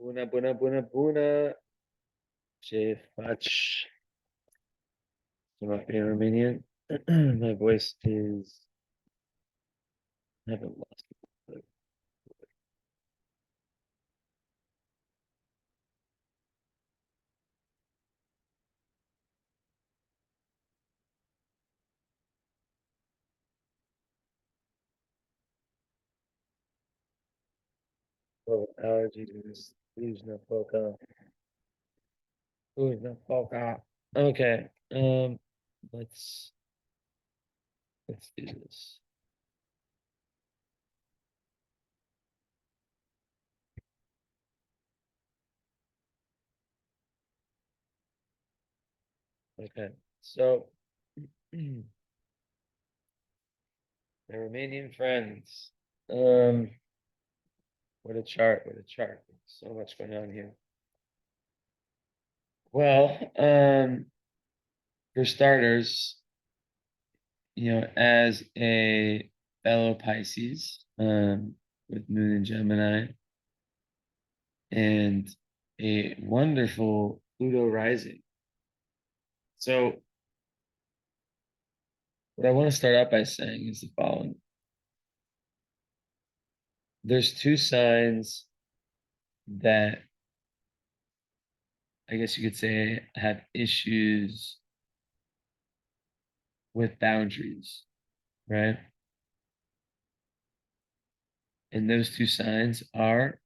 Bună, bună, bună, bună! Ce faci? Am up in Romanian. My voice is... I haven't lost it. But... Oh, allergy to this. Luźna polka. Luźna polka. Okay. Let's do this. Okay. So my Romanian friends. What a chart, what a chart. So much going on here. Well, for starters, as a fellow Pisces, with Moon in Gemini, and a wonderful Pluto rising. So, what I want to start out by saying is the following. There's two signs that I guess you could say have issues with boundaries, right? And those two signs are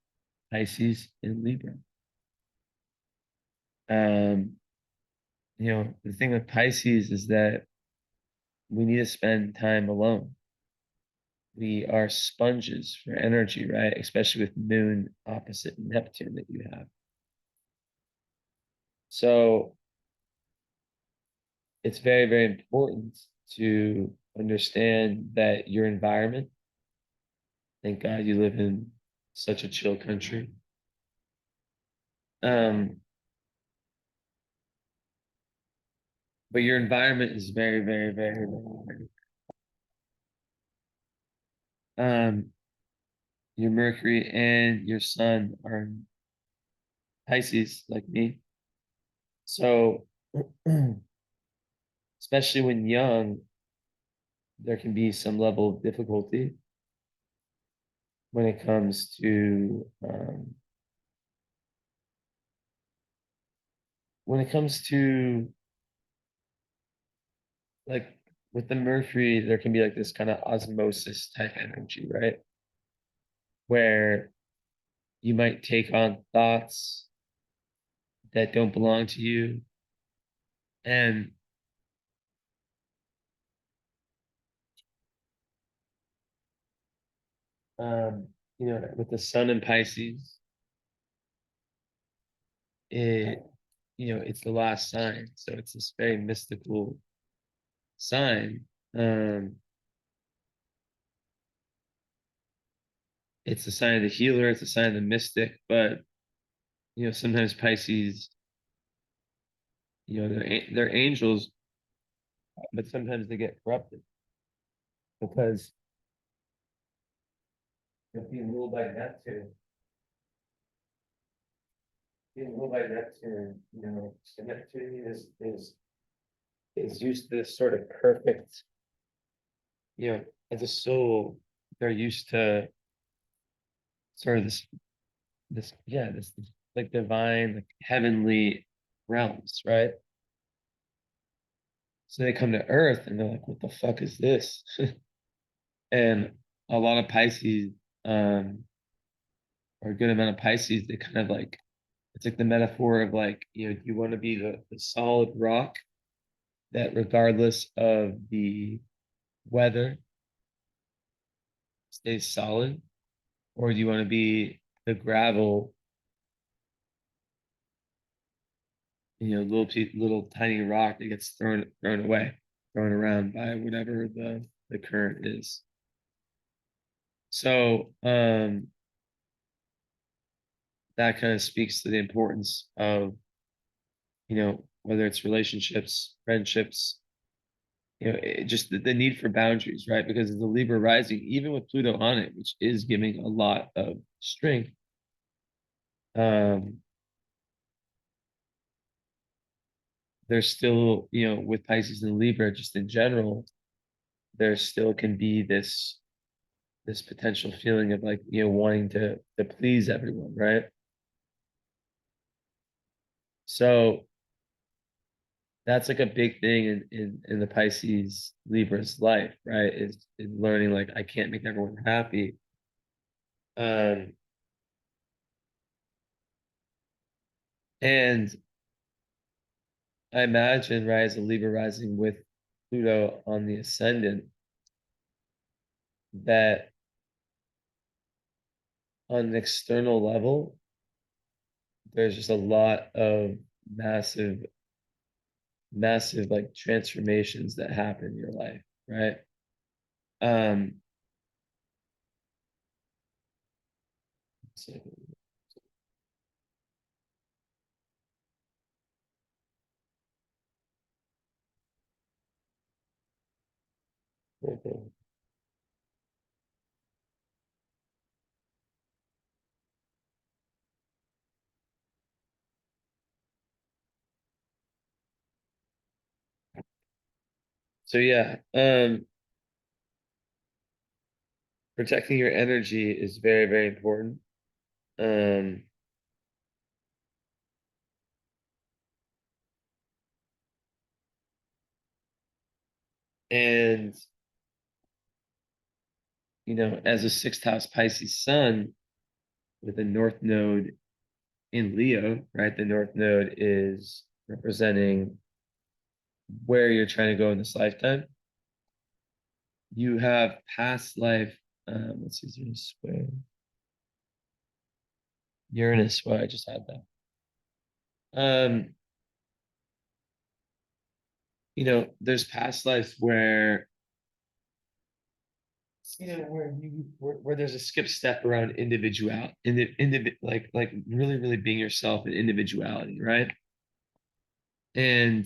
Pisces and Libra. The thing with Pisces is that we need to spend time alone. We are sponges for energy, right? Especially with Moon opposite Neptune that you have. So it's very, very important to understand that your environment, thank God you live in such a chill country. But your environment is very, very, very, very, very, your Mercury and your Sun are in Pisces, like me. So, especially when young, there can be some level of difficulty when it comes to like with the Mercury, there can be like this kind of osmosis type energy, right? Where you might take on thoughts that don't belong to you. And with the Sun in Pisces, it's the last sign. So it's this very mystical sign. It's a sign of the healer, it's a sign of the mystic, but sometimes Pisces, they're angels, but sometimes they get corrupted because they're being ruled by Neptune. Being ruled by Neptune, so Neptune is used to this sort of perfect, as a soul, they're used to sort of this like divine, like heavenly realms, right? So they come to Earth and they're like, what the fuck is this? And a lot of Pisces, or a good amount of Pisces, they kind of like, it's like the metaphor of like, you want to be the solid rock that regardless of the weather stays solid, or do you want to be the gravel, little tiny rock that gets thrown away, thrown around by whatever the current is. So that kind of speaks to the importance of, whether it's relationships, friendships, just the need for boundaries, right? Because the Libra rising, even with Pluto on it, which is giving a lot of strength, um, there's still, with Pisces and Libra, just in general, there still can be this potential feeling of like, wanting to please everyone, right? So that's like a big thing in the Pisces Libra's life, right? Is learning like I can't make everyone happy. Um, and I imagine, right, as a Libra rising with Pluto on the ascendant, that on an external level, there's just a lot of massive, massive like transformations that happen in your life, right? Um, so, okay. So yeah, protecting your energy is very, very important. Um, and as a sixth house Pisces sun with a North Node in Leo, right? The North Node is representing where you're trying to go in this lifetime. You have past life, let's see, Uranus square. Uranus, well, I just had that. Um, there's past lives where where there's a skip step around individual like really, really being yourself and individuality, right? And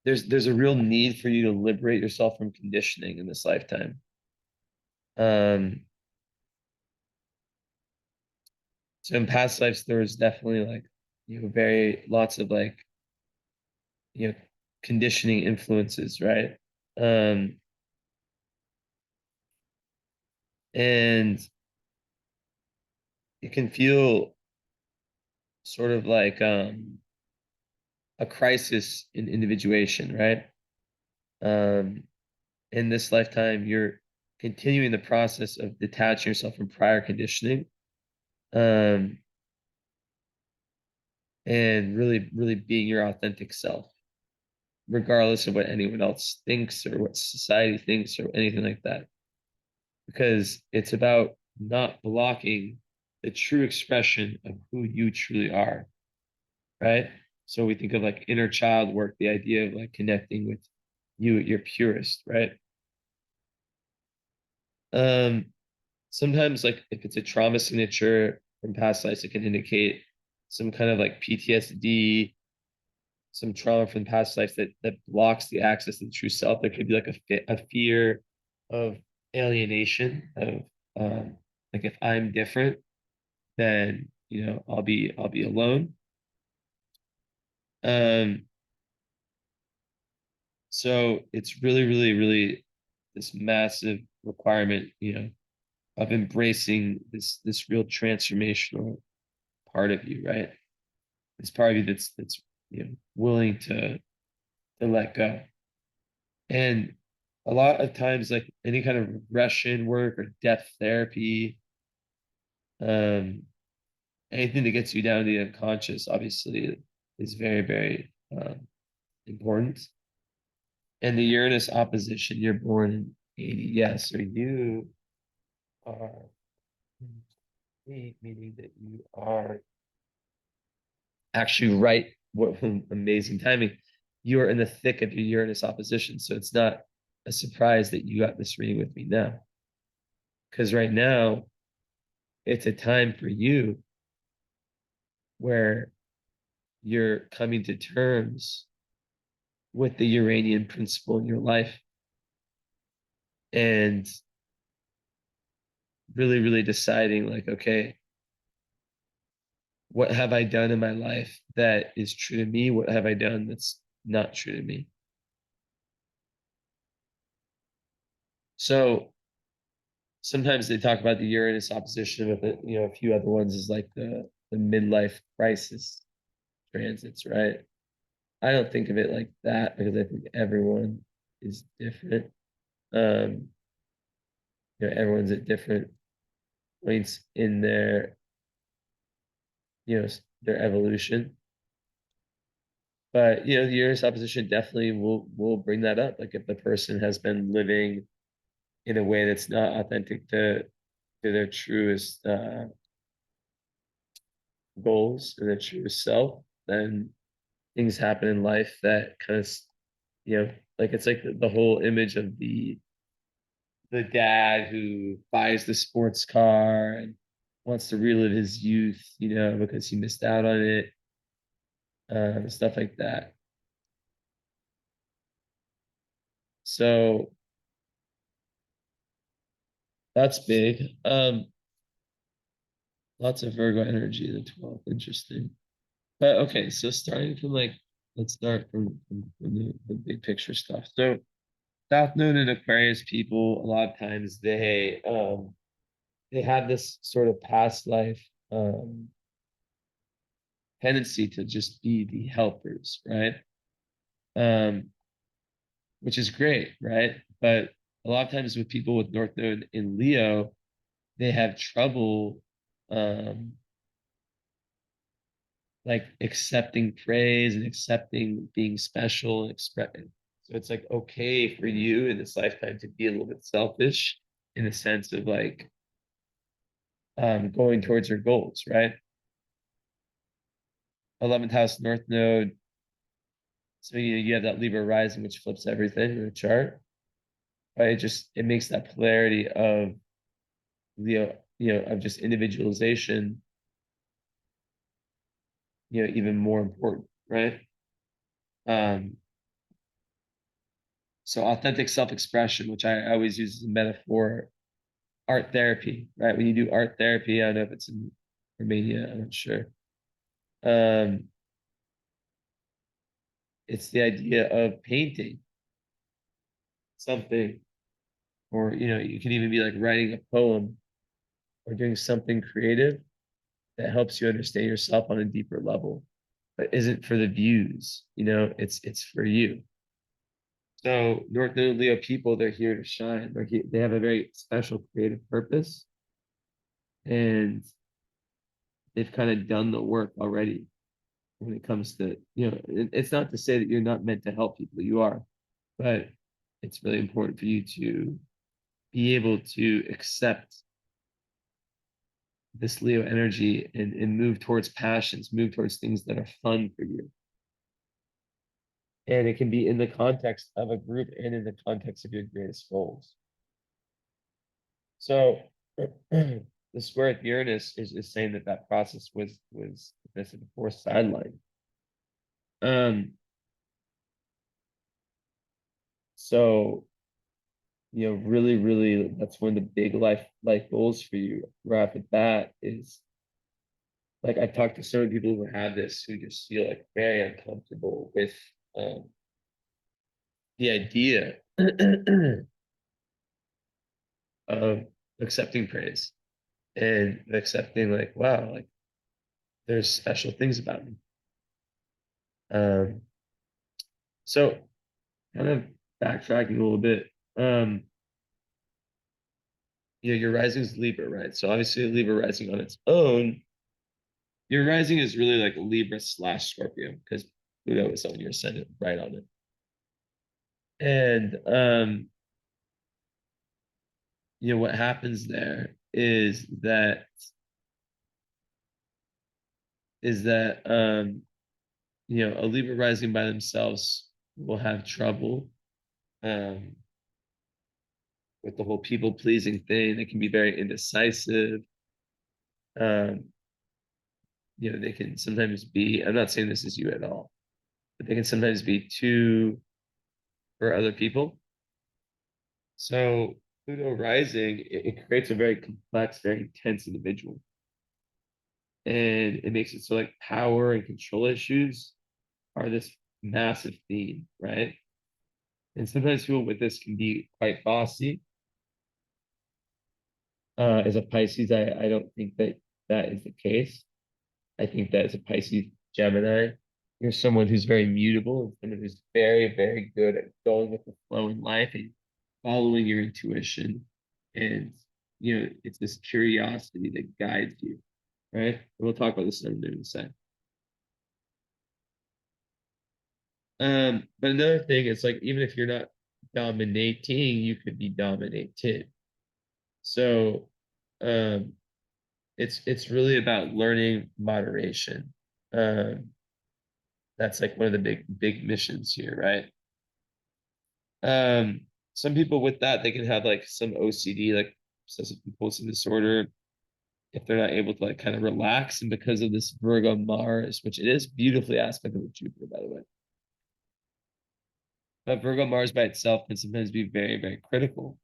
there's a real need for you to liberate yourself from conditioning in this lifetime. Um, so in past lives, there was definitely like, very lots of like, you know, conditioning influences, right? Um, and it can feel sort of like a crisis in individuation, right? Um, in this lifetime, you're continuing the process of detaching yourself from prior conditioning. Um, and really, really being your authentic self, regardless of what anyone else thinks or what society thinks or anything like that. Because it's about not blocking the true expression of who you truly are, right? So we think of like inner child work, the idea of like connecting with you at your purest, right? Um, Sometimes like if it's a trauma signature from past lives, it can indicate some kind of like PTSD, some trauma from past lives that blocks the access to the true self. There could be like a fear of alienation of like if I'm different, then I'll be alone. Um, so it's really, really, really this massive requirement, of embracing this real transformational part of you, right? This part of you that's willing to let go. And a lot of times, like any kind of regression work or depth therapy, um, anything that gets you down to the unconscious, obviously, is very, very important. And the Uranus opposition, you're born in 80. Yes, so you are, meaning that you are actually right. What amazing timing. You are in the thick of your Uranus opposition. So it's not a surprise that you got this reading with me now. Because right now, it's a time for you where you're coming to terms with the Uranian principle in your life. And really, really deciding like, okay, what have I done in my life that is true to me? What have I done that's not true to me? So sometimes they talk about the Uranus opposition with it, a few other ones is like the midlife crisis transits, right? I don't think of it like that because I think everyone is different. Um, everyone's at different points in their evolution. But the Uranus opposition definitely will bring that up. Like if the person has been living in a way that's not authentic to their truest goals and their truest self, then things happen in life that kind of like it's like the whole image of the dad who buys the sports car and wants to relive his youth, because he missed out on it, stuff like that. So that's big. Lots of Virgo energy in the 12th. Interesting. But okay, so starting from like, let's start from the big picture stuff. So South Node and Aquarius people, a lot of times they have this sort of past life tendency to just be the helpers, right? Um, which is great, right? But a lot of times with people with North Node in Leo, they have trouble um, like accepting praise and accepting being special and expressing. So it's like okay for you in this lifetime to be a little bit selfish in the sense of like going towards your goals, right? 11th house North Node. So you have that Libra rising, which flips everything in the chart. Right? It makes that polarity of Leo, of just individualization, even more important, right? Um, so authentic self-expression, which I always use as a metaphor, art therapy, right? When you do art therapy, I don't know if it's in Romania, I'm not sure. Um, it's the idea of painting something, or you can even be like writing a poem or doing something creative that helps you understand yourself on a deeper level, but isn't for the views, it's for you. So North Node Leo people, they're here to shine. They have a very special creative purpose, and they've kind of done the work already when it comes to, it's not to say that you're not meant to help people, you are, but it's really important for you to be able to accept this Leo energy and move towards passions, move towards things that are fun for you. And it can be in the context of a group and in the context of your greatest goals. So the square with Uranus is saying that process was this the fourth sideline. So really, really, that's one of the big life goals for you right off the bat is like I've talked to so many people who have this who just feel like very uncomfortable with the idea of accepting praise and accepting like, wow, like there's special things about me. Um, so kind of backtracking a little bit, your rising is Libra, right? So obviously Libra rising on its own, your rising is really like Libra slash Scorpio because Pluto is on your ascendant right on it. And what happens there is that a Libra rising by themselves will have trouble um, with the whole people pleasing thing. They can be very indecisive. Um, they can sometimes be, I'm not saying this is you at all, but they can sometimes be too for other people. So Pluto rising, it creates a very complex, very intense individual. And it makes it so like power and control issues are this massive theme, right? And sometimes people with this can be quite bossy. As a Pisces, I don't think that that is the case. I think that as a Pisces Gemini, you're someone who's very mutable and someone who's very, very good at going with the flow in life and following your intuition. And, it's this curiosity that guides you, right? And we'll talk about this in a second. But another thing is like, even if you're not dominating, you could be dominated. So, um, it's really about learning moderation. Um, that's like one of the big missions here, right? Some people with that they can have like some OCD, like obsessive compulsive disorder, if they're not able to like kind of relax, and because of this Virgo Mars, which it is beautifully aspected with Jupiter, by the way. But Virgo Mars by itself can sometimes be very, very critical.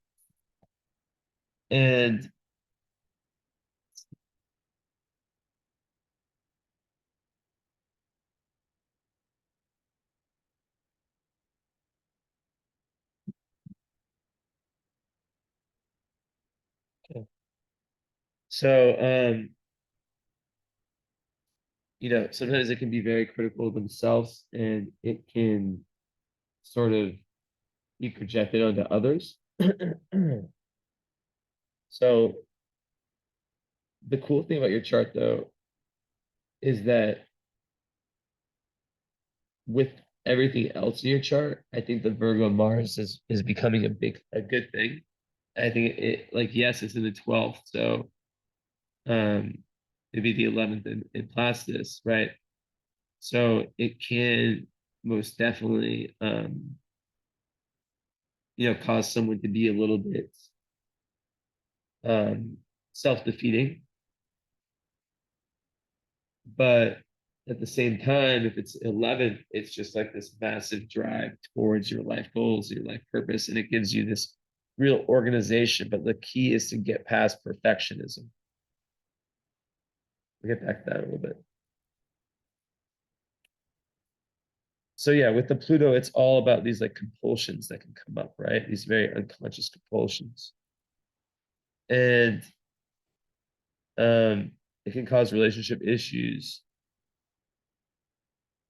And so sometimes it can be very critical of themselves and it can sort of be projected onto others. So the cool thing about your chart though is that with everything else in your chart, I think the Virgo Mars is becoming a good thing. I think it like yes, it's in the 12th, so maybe the 11th in Plastus, right? So it can most definitely cause someone to be a little bit um self-defeating. But at the same time, if it's 11, it's just like this massive drive towards your life goals, your life purpose, and it gives you this real organization. But the key is to get past perfectionism. We'll get back to that a little bit. So yeah, with the Pluto, it's all about these like compulsions that can come up, right? These very unconscious compulsions. And it can cause relationship issues.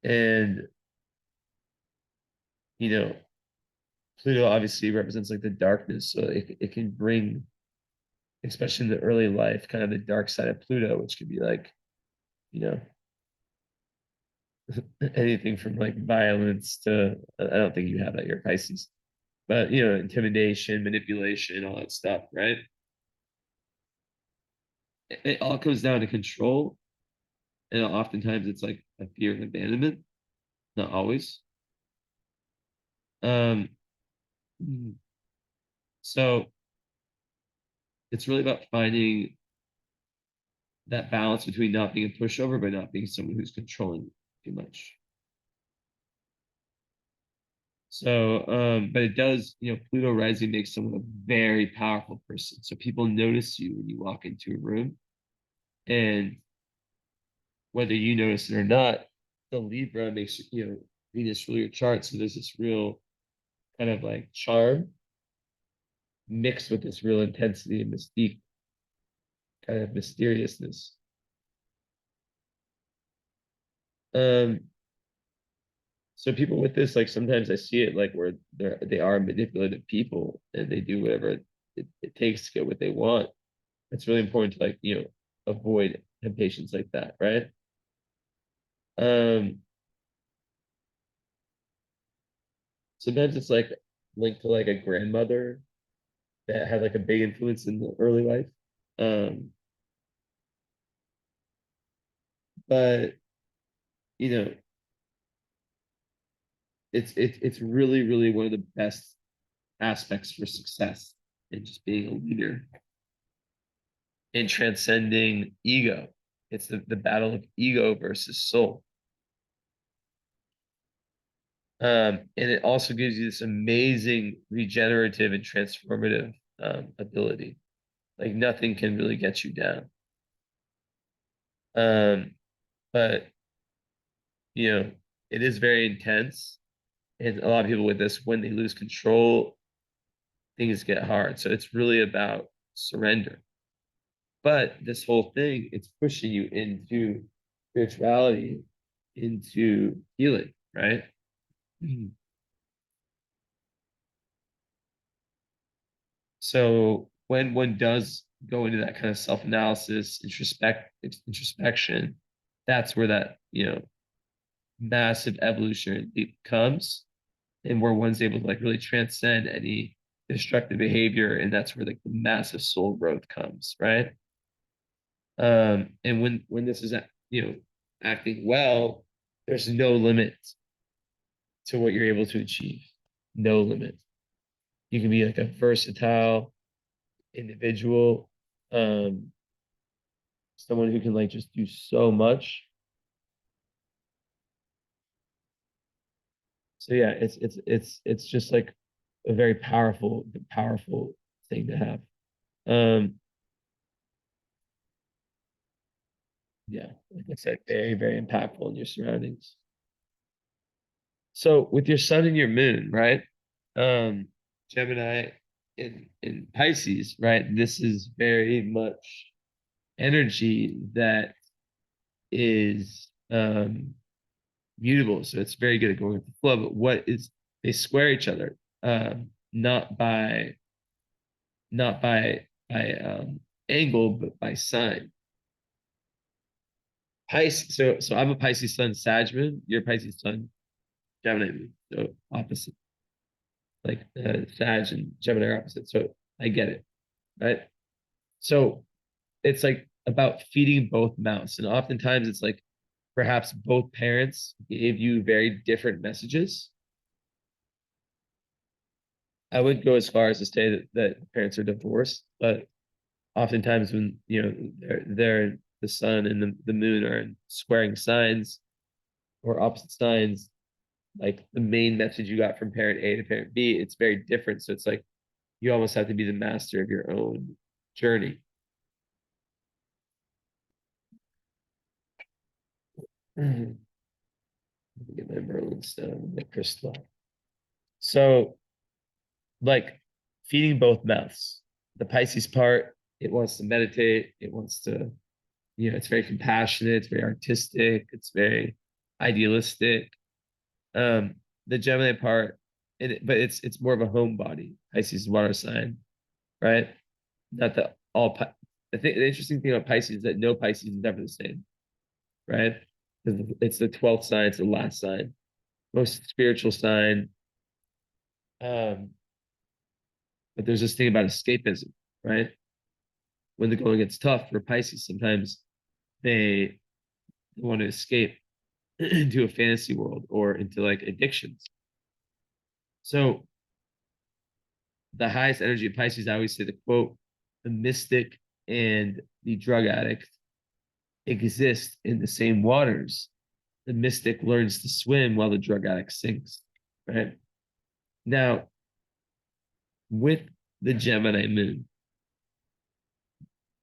And you know, Pluto obviously represents like the darkness, so it can bring, especially in the early life, kind of the dark side of Pluto, which could be like, you know, anything from like violence to, I don't think you have that, you're Pisces, but intimidation, manipulation, all that stuff, right? It all comes down to control, and oftentimes it's like a fear of abandonment, not always. Um, so it's really about finding that balance between not being a pushover but not being someone who's controlling too much. So, but it does, Pluto rising makes someone a very powerful person. So people notice you when you walk into a room, and whether you notice it or not, the Libra makes, Venus rule your chart. So there's this real kind of like charm mixed with this real intensity and mystique, kind of mysteriousness. Um, so people with this, like sometimes I see it like where they are manipulative people and they do whatever it takes to get what they want. It's really important to like, avoid temptations like that, right? Um, Sometimes it's like linked to like a grandmother that had like a big influence in the early life. Um, but you know, it's really, really one of the best aspects for success in just being a leader and transcending ego. It's the battle of ego versus soul. And it also gives you this amazing regenerative and transformative ability. Like nothing can really get you down. But it is very intense. And a lot of people with this, when they lose control, things get hard. So it's really about surrender. But this whole thing, it's pushing you into spirituality, into healing, right? So when one does go into that kind of self-analysis, introspection, that's where that, massive evolutionary leap comes, and where one's able to like really transcend any destructive behavior, and that's where like the massive soul growth comes, right? And when this is acting well, there's no limit to what you're able to achieve. No limit. You can be like a versatile individual, um, someone who can like just do so much. So yeah, it's just like a very powerful thing to have. Um, yeah, like I said, very impactful in your surroundings. So with your sun and your moon, right? Gemini in Pisces, right? This is very much energy that is mutable. So it's very good at going with the flow. But they square each other, not by angle, but by sign. Pisces. So I'm a Pisces sun, Sag moon. You're a Pisces sun, Gemini moon. So opposite, like Sag and Gemini are opposite. So I get it, right? So it's like about feeding both mouths, and oftentimes it's like perhaps both parents gave you very different messages. I wouldn't go as far as to say that parents are divorced, but oftentimes when they're the sun and the moon are in squaring signs or opposite signs, like the main message you got from parent A to parent B, it's very different. So it's like you almost have to be the master of your own journey. Get my Merlin stone, my crystal. So, like feeding both mouths. The Pisces part, it wants to meditate. It wants to, it's very compassionate. It's very artistic. It's very idealistic. Um, the Gemini part, but it's more of a homebody. Pisces is water sign, right? Not that all. I think the interesting thing about Pisces is that no Pisces is ever the same, right? It's the 12th sign. It's the last sign, most spiritual sign. Um, but there's this thing about escapism, right? When the going gets tough for Pisces, sometimes they want to escape into a fantasy world or into like addictions. So the highest energy of Pisces, I always say the quote, the mystic and the drug addict exist in the same waters. The mystic learns to swim while the drug addict sinks, right? Now, with the Gemini moon,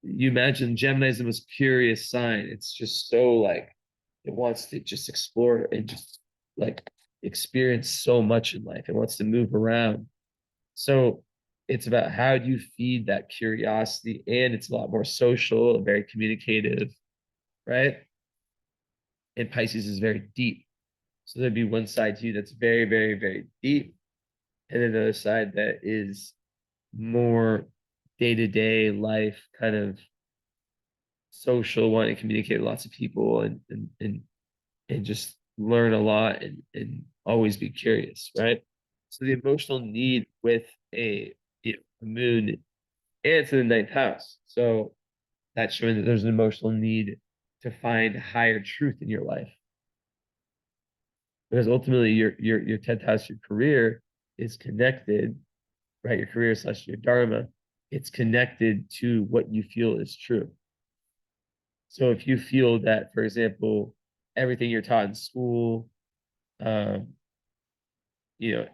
you imagine Gemini is the most curious sign. It's just so like it wants to just explore and just like experience so much in life. It wants to move around. So it's about how do you feed that curiosity, and it's a lot more social and very communicative, right? And Pisces is very deep. So there'd be one side to you that's very deep, and another side that is more day-to-day life, kind of social, wanting to communicate with lots of people and just learn a lot and always be curious, right? So the emotional need with a moon, and it's in the ninth house. So that's showing that there's an emotional need to find higher truth in your life. Because ultimately your 10th house, your career is connected, right? Your career slash your dharma, it's connected to what you feel is true. So if you feel that, for example, everything you're taught in school, um,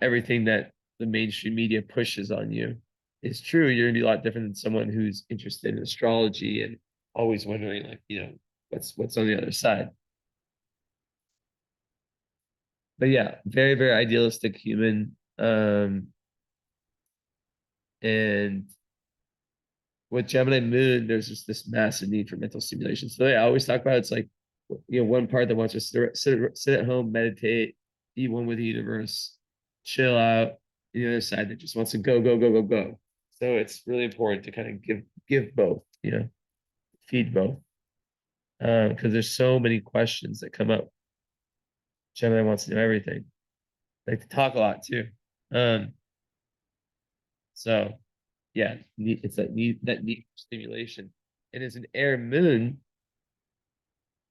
everything that the mainstream media pushes on you, is true, you're gonna be a lot different than someone who's interested in astrology and always wondering, like, what's on the other side. But yeah, very, very idealistic human. And with Gemini moon, there's just this massive need for mental stimulation. So I always talk about it's like, one part that wants to sit at home, meditate, be one with the universe, chill out. The other side that just wants to go, go, go, go, go. So it's really important to kind of give both, feed both. Because there's so many questions that come up. Gemini wants to know everything. They like to talk a lot too. Um, so yeah, it's that need for stimulation. And as an air moon,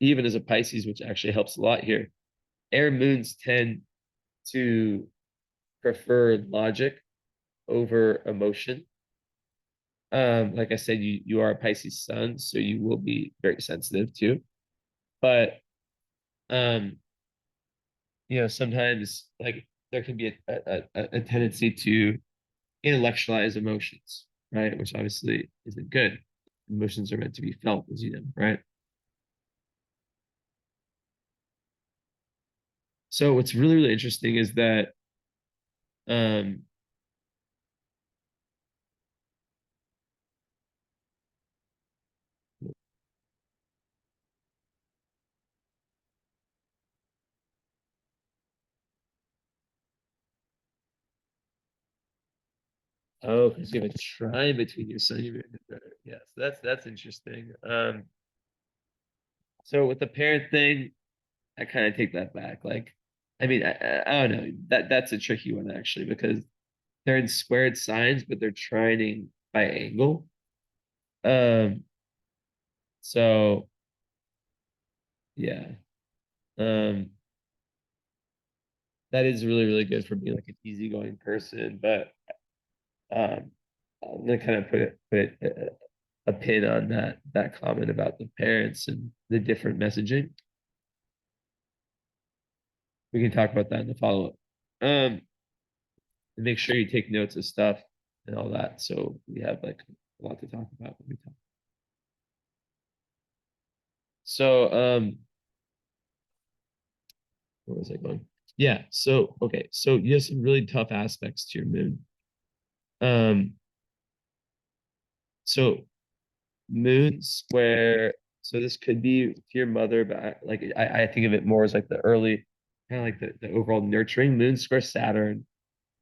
even as a Pisces, which actually helps a lot here, air moons tend to prefer logic over emotion. Like I said, you are a Pisces sun, so you will be very sensitive too. But um, sometimes like there can be a tendency to intellectualize emotions, right? Which obviously isn't good. Emotions are meant to be felt, as you know, right? So what's really, really interesting is that um oh, because you have a trine between your sun and your moon. Yes, that's interesting. So with the parent thing, I kind of take that back. Like, I mean, I don't know. That's a tricky one actually because they're in squared signs, but they're trining by angle. Um, so yeah. Um, that is really, really good for being like an easygoing person. But um, I'm gonna kind of put a pin on that comment about the parents and the different messaging. We can talk about that in the follow up. Um, and make sure you take notes of stuff and all that, so we have like a lot to talk about when we talk. So, where was I going? Yeah. So, okay. So you have some really tough aspects to your moon. Um, so moon square. So this could be to your mother, but I think of it more as like the early, kind of like the overall nurturing moon square Saturn.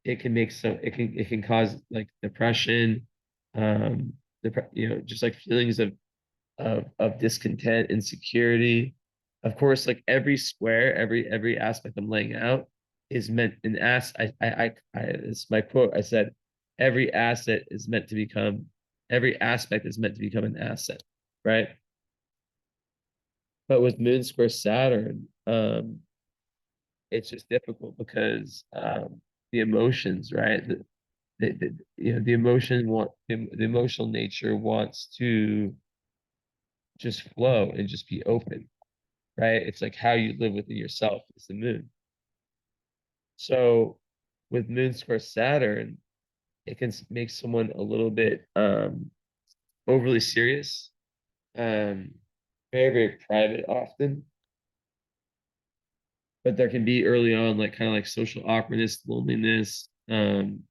It can make it can cause like depression, just like feelings of discontent, insecurity. Of course, like every square, every aspect I'm laying out is meant an ass. It's my quote. I said, every asset is meant to become, every aspect is meant to become an asset, right? But with Moon Square Saturn, it's just difficult because the emotions, right? The emotion the emotional nature wants to just flow and just be open, right? It's like how you live within yourself is the moon. So with Moon Square Saturn, it can make someone a little bit overly serious, um, very, very private often. But there can be early on like kind of like social awkwardness, loneliness, and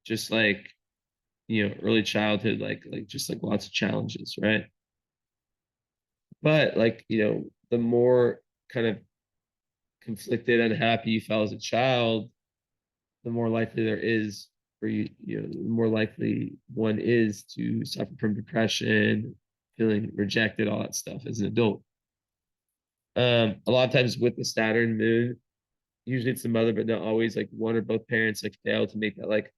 just like early childhood, like just like lots of challenges, right? But like, the more kind of conflicted, unhappy you felt as a child, the more likely there is for the more likely one is to suffer from depression, feeling rejected, all that stuff as an adult. A lot of times with the Saturn moon, usually it's the mother, but not always. Like one or both parents like fail to make that like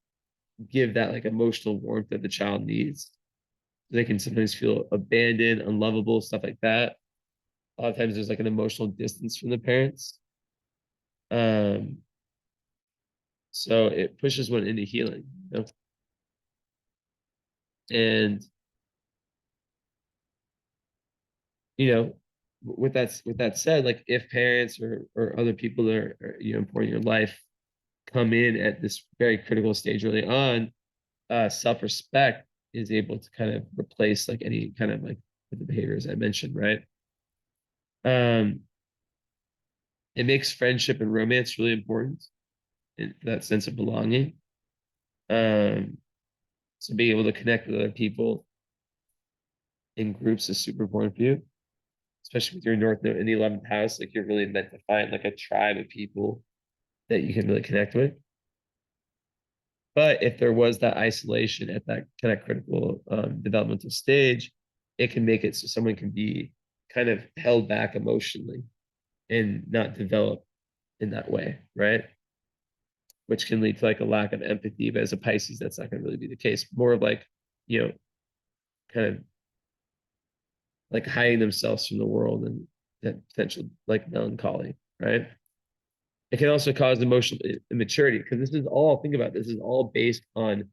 give that like emotional warmth that the child needs. They can sometimes feel abandoned, unlovable, stuff like that. A lot of times there's like an emotional distance from the parents. Um, so it pushes one into healing, and you know, with that said, like if parents or other people are important in your life, come in at this very critical stage early on, self-respect is able to kind of replace like any kind of like the behaviors I mentioned, right? Um, it makes friendship and romance really important in that sense of belonging. Um, so being able to connect with other people in groups is super important for you, especially with your North Node in the 11th house. Like you're really meant to find like a tribe of people that you can really connect with. But if there was that isolation at that kind of critical developmental stage, it can make it so someone can be kind of held back emotionally and not develop in that way, right? Which can lead to like a lack of empathy. But as a Pisces, that's not going to really be the case. More of like, you know, kind of like hiding themselves from the world and that potential like melancholy, right? It can also cause emotional immaturity because this is all, think about this is all based on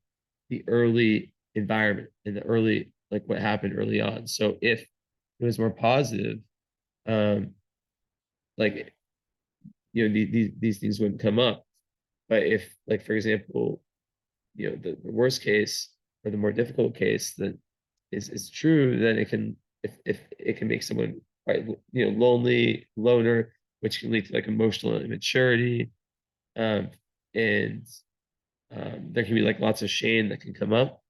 the early environment and the early, like what happened early on. So if it was more positive, um, like, these things wouldn't come up. But if, like, for example, the worst case or the more difficult case that is true, then it can, if it can make someone quite, lonely, loner, which can lead to like emotional immaturity. Um, and there can be like lots of shame that can come up.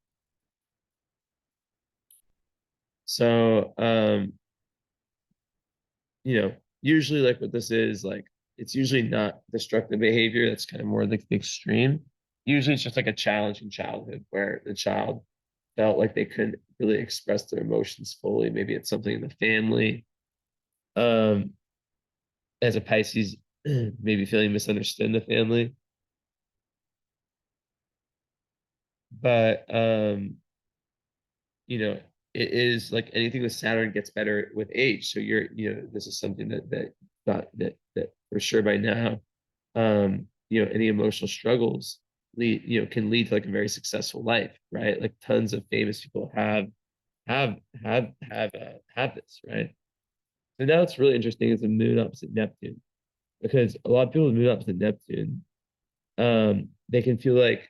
So, usually like what this is like, it's usually not destructive behavior. That's kind of more like the extreme. Usually it's just like a challenge in childhood where the child felt like they couldn't really express their emotions fully. Maybe it's something in the family. Um, as a Pisces, maybe feeling misunderstood in the family. But it is like anything with Saturn gets better with age. So this is something that for sure by now, any emotional struggles can lead to like a very successful life, right? Like tons of famous people have have this, right? So now it's really interesting is the moon opposite Neptune because a lot of people with moon opposite Neptune, they can feel like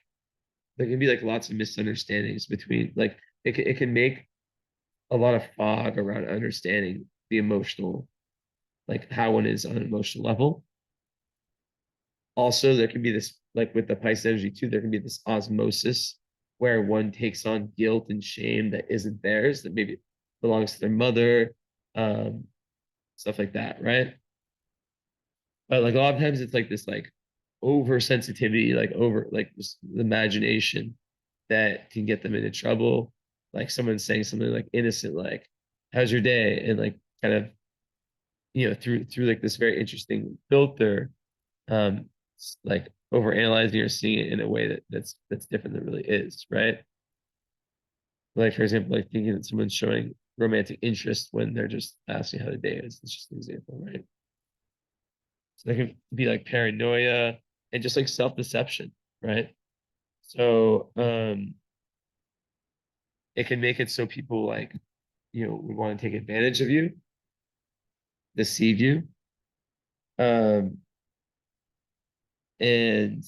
there can be like lots of misunderstandings between like it can make a lot of fog around understanding the emotional, like how one is on an emotional level. Also, there can be this, like with the Pisces energy too, there can be this osmosis where one takes on guilt and shame that isn't theirs, that maybe belongs to their mother, um, stuff like that, right? But like a lot of times it's like this like oversensitivity, like over like this imagination that can get them into trouble. Like someone saying something like innocent, like "How's your day?" and like kind of through like this very interesting filter, um, like over analyzing or seeing it in a way that's different than it really is, right? Like for example, like thinking that someone's showing romantic interest when they're just asking how their day is. It's just an example, right? So there can be like paranoia and just like self-deception, right? So it can make it so people like, we want to take advantage of you, deceive you. Um, and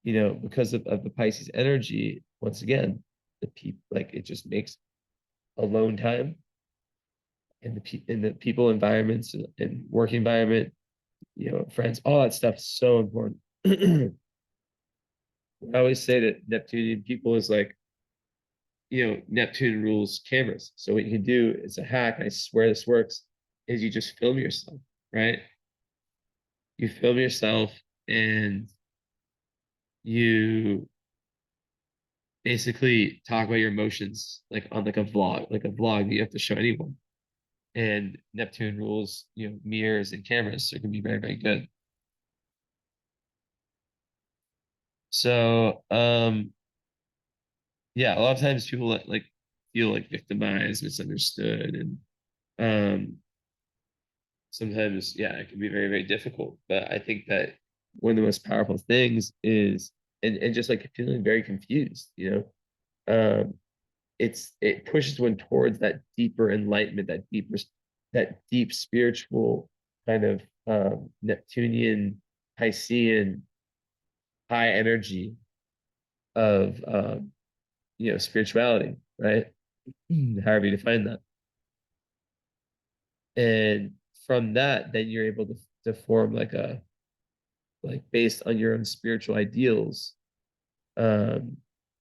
because of the Pisces energy, once again, the people like it just makes alone time in the people environments and work environment, friends, all that stuff is so important. I always say that Neptunian people is like, Neptune rules cameras. So what you can do is a hack, I swear this works, is you just film yourself, right? You film yourself and you basically talk about your emotions like on like a vlog that you have to show anyone. And Neptune rules, mirrors and cameras, so it can be very, very good. So yeah, a lot of times people like feel like victimized, misunderstood, and um sometimes yeah, it can be very, very difficult. But I think that one of the most powerful things is and just like feeling very confused, um it pushes one towards that deeper enlightenment, that deep spiritual kind of Neptunian Piscean high energy of spirituality, right? However you define that. And from that, then you're able to form like based on your own spiritual ideals, um,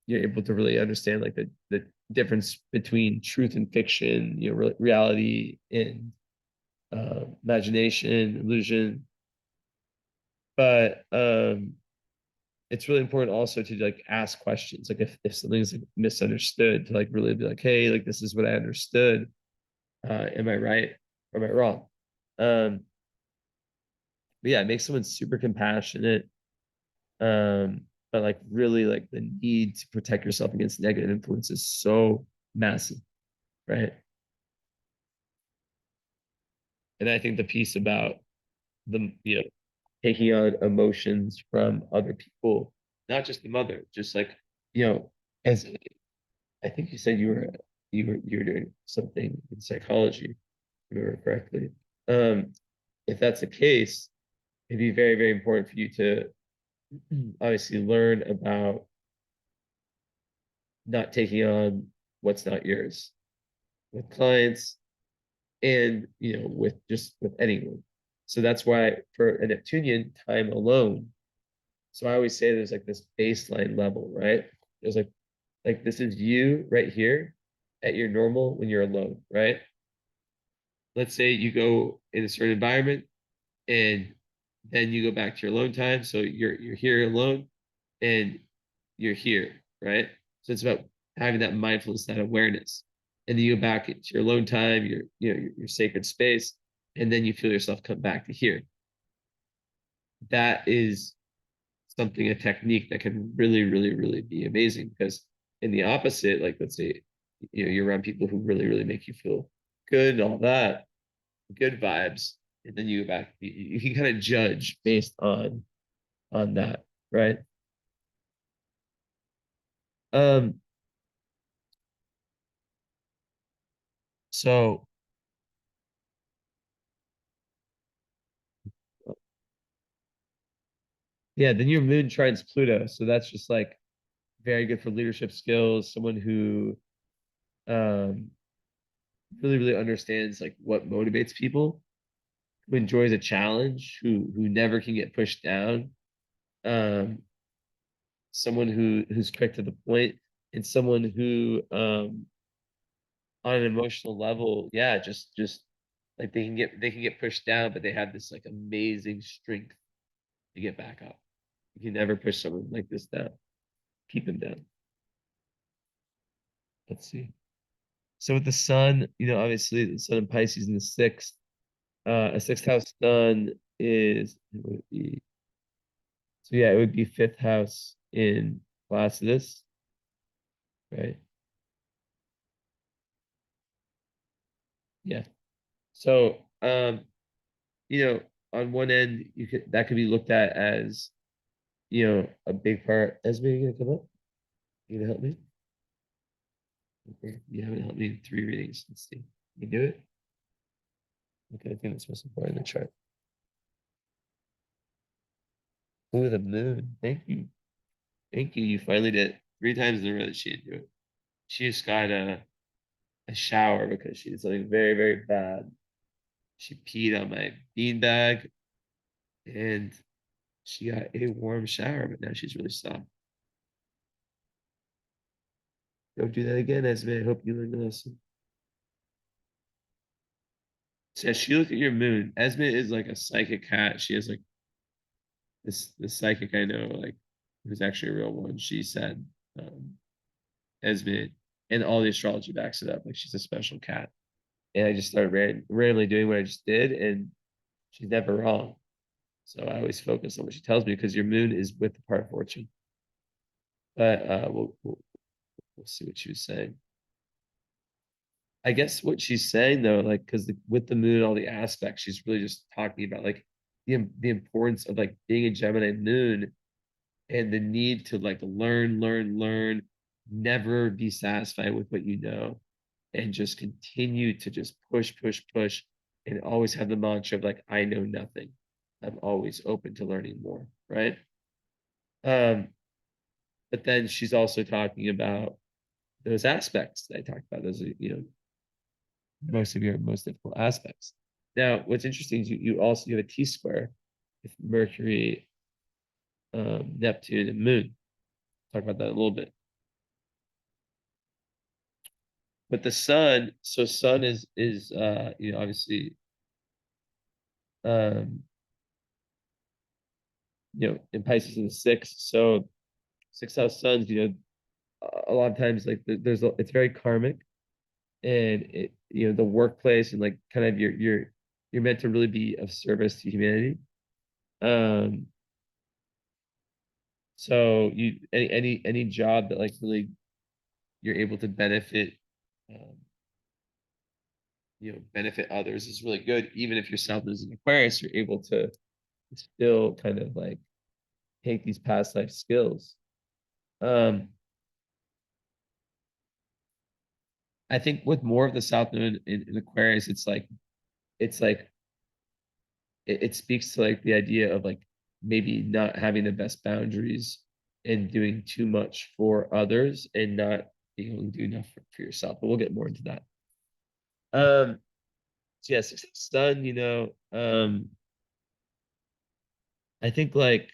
you're able to really understand like the difference between truth and fiction, reality and imagination, illusion. But it's really important also to like ask questions. Like if something's like misunderstood, to like really be like, hey, like this is what I understood. Am I right or am I wrong? Um, but yeah, it makes someone super compassionate. But like really like the need to protect yourself against negative influence is so massive, right? And I think the piece about the taking on emotions from other people, not just the mother, just like as I think you said you were doing something in psychology, if I remember correctly. Um, if that's the case, it'd be very, very important for you to obviously learn about not taking on what's not yours with clients and with anyone. So that's why for a Neptunian, time alone. So I always say there's like this baseline level, right? There's like this is you right here at your normal when you're alone, right? Let's say you go in a certain environment and then you go back to your alone time. So you're here alone and you're here, right? So it's about having that mindfulness, that awareness. And then you go back into your alone time, your sacred space, and then you feel yourself come back to here. That is something, a technique that can really, really, really be amazing because in the opposite, like let's say, you're around people who really, really make you feel good and all that, good vibes, and then you go back, you can kind of judge based on that, right? Um, so yeah, then your moon trines Pluto, so that's just like very good for leadership skills. Someone who um really, really understands like what motivates people, who enjoys a challenge, who never can get pushed down. Um, someone who's quick to the point, and someone who on an emotional level, yeah, just like they can get pushed down, but they have this like amazing strength to get back up. You can never push someone like this down. Keep them down. Let's see. So with the sun, obviously the sun in Pisces in the sixth, a sixth house sun is it would be so yeah, it would be fifth house in Placidus, right? Yeah. So on one end that could be looked at as, a big part. Esme, you gonna come up? You gonna help me? Okay. You haven't helped me in 3 readings. Let's see. You do it? Okay, I think that's most important in the chart. Ooh, the moon. Thank you. Thank you. You finally did it. 3 times in a row that she didn't do it. She just got a shower because she did something very, very bad. She peed on my beanbag and she got a warm shower, but now she's really soft. Don't do that again, Esme. I hope you learn the lesson. So she looked at your moon. Esme is like a psychic cat. She has like this psychic I know, like who's actually a real one. She said, Esme, and all the astrology backs it up. Like she's a special cat. And I just started randomly doing what I just did, and she's never wrong. So I always focus on what she tells me because your moon is with the part of fortune. But we'll see what she was saying. I guess what she's saying though, like, because with the moon, all the aspects, she's really just talking about like the importance of like being a Gemini moon and the need to like learn, learn, learn, never be satisfied with what you know, and just continue to just push, push, push, and always have the mantra of like, I know nothing. I'm always open to learning more, right? Um, but then she's also talking about those aspects that I talked about, those are, most of your most difficult aspects. Now, what's interesting is you also you have a T square with Mercury, Neptune, and Moon. Talk about that a little bit. But the sun, so sun is obviously um in Pisces in the sixth. So sixth house suns, a lot of times like it's very karmic, and the workplace and like kind of you're meant to really be of service to humanity. Um so you any job that like really you're able to benefit um benefit others is really good. Even if your South is in Aquarius, you're able to still kind of like take these past life skills. um I think with more of the South Node in Aquarius, it's like it speaks to like the idea of like maybe not having the best boundaries and doing too much for others and not being able to do enough for yourself. But we'll get more into that. So yeah, success done, I think like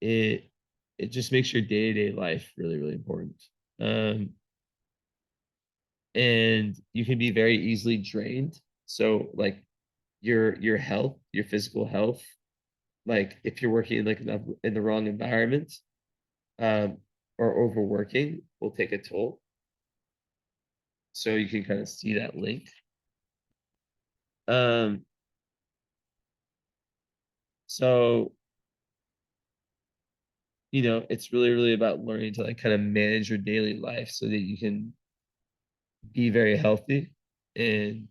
it it just makes your day-to-day life really, really important. Um, and you can be very easily drained. So like your health, your physical health, like if you're working like in the wrong environment, um, or overworking will take a toll. So you can kind of see that link. Um, so it's really, really about learning to like kind of manage your daily life so that you can be very healthy. And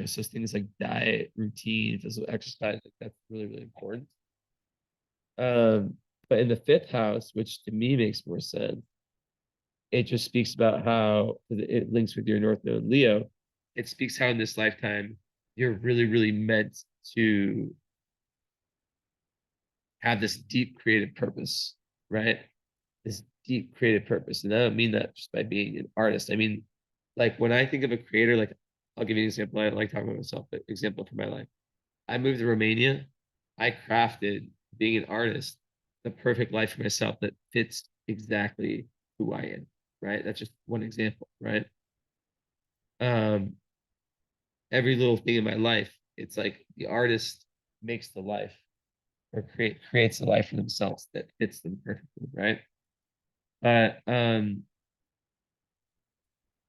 so things like diet, routine, physical exercise, like that's really, really important. Um, but in the fifth house, which to me makes more sense, it just speaks about how it links with your North Node Leo. It speaks how in this lifetime you're really, really meant to have this deep creative purpose, right? This deep creative purpose. And I don't mean that just by being an artist. I mean, like when I think of a creator, like I'll give you an example. I don't like talking about myself, but example for my life. I moved to Romania. I crafted being an artist, the perfect life for myself that fits exactly who I am, right? That's just one example, right? Um, every little thing in my life, it's like the artist makes the life or creates the life for themselves that fits them perfectly, right? But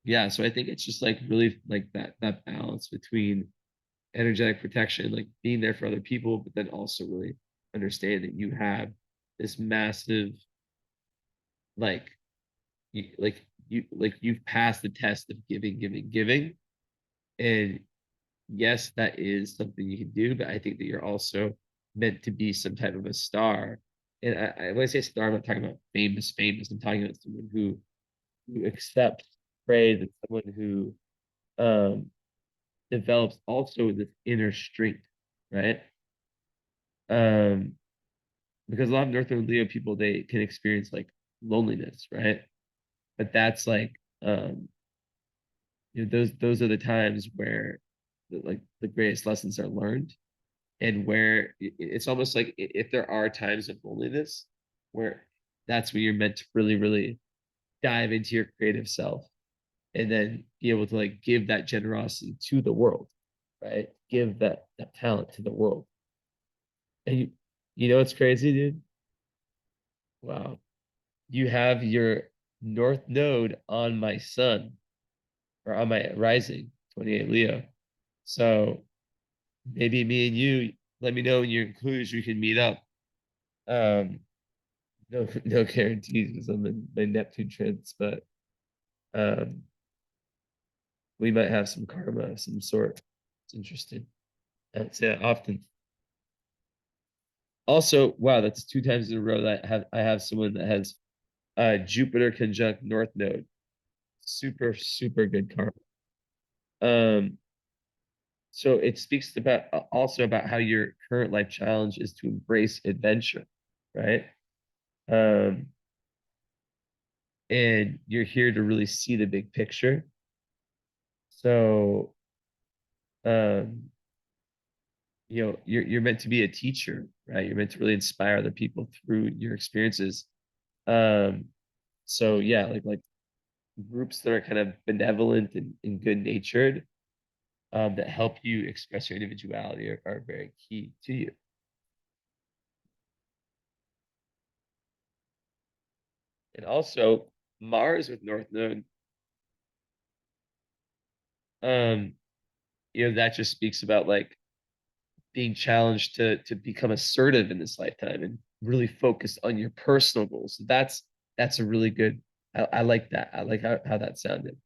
yeah, so I think it's just like really like that balance between energetic protection, like being there for other people, but then also really understand that you have this massive like you've passed the test of giving, giving, giving. And yes, that is something you can do, but I think that you're also meant to be some type of a star. And when I say star, I'm not talking about famous, famous. I'm talking about someone who accepts praise and someone who um develops also this inner strength, right? Um, because a lot of North Node Leo people they can experience like loneliness, right? But that's like um, those are the times where like the greatest lessons are learned, and where it's almost like if there are times of loneliness, where that's when you're meant to really, really dive into your creative self, and then be able to like give that generosity to the world, right? Give that talent to the world. And you know what's crazy, dude? Wow. You have your North Node on my sun or on my rising, 28 Leo. So maybe me and you, let me know in your clues we can meet up. No guarantees because I'm in my Neptune trends, but um we might have some karma of some sort. It's interesting. That's yeah, often. Also, wow, that's two times in a row that I have someone that has Jupiter conjunct North Node. Super, super good karma. Um, so it speaks about also about how your current life challenge is to embrace adventure, right? Um, and you're here to really see the big picture. So, um, you're meant to be a teacher, right? You're meant to really inspire other people through your experiences. Um, so yeah, like groups that are kind of benevolent and good natured, that help you express your individuality are very key to you. And also Mars with North Node, um, that just speaks about like being challenged to become assertive in this lifetime and really focus on your personal goals. That's a really good. I like that. I like how that sounded.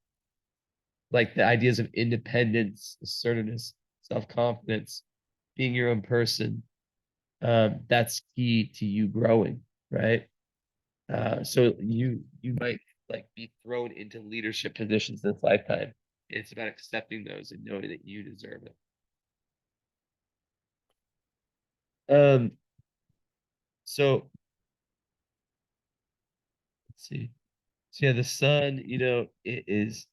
Like the ideas of independence, assertiveness, self-confidence, being your own person. That's key to you growing, right? So you might like be thrown into leadership positions this lifetime. It's about accepting those and knowing that you deserve it. Um, so let's see. So yeah, the sun, it is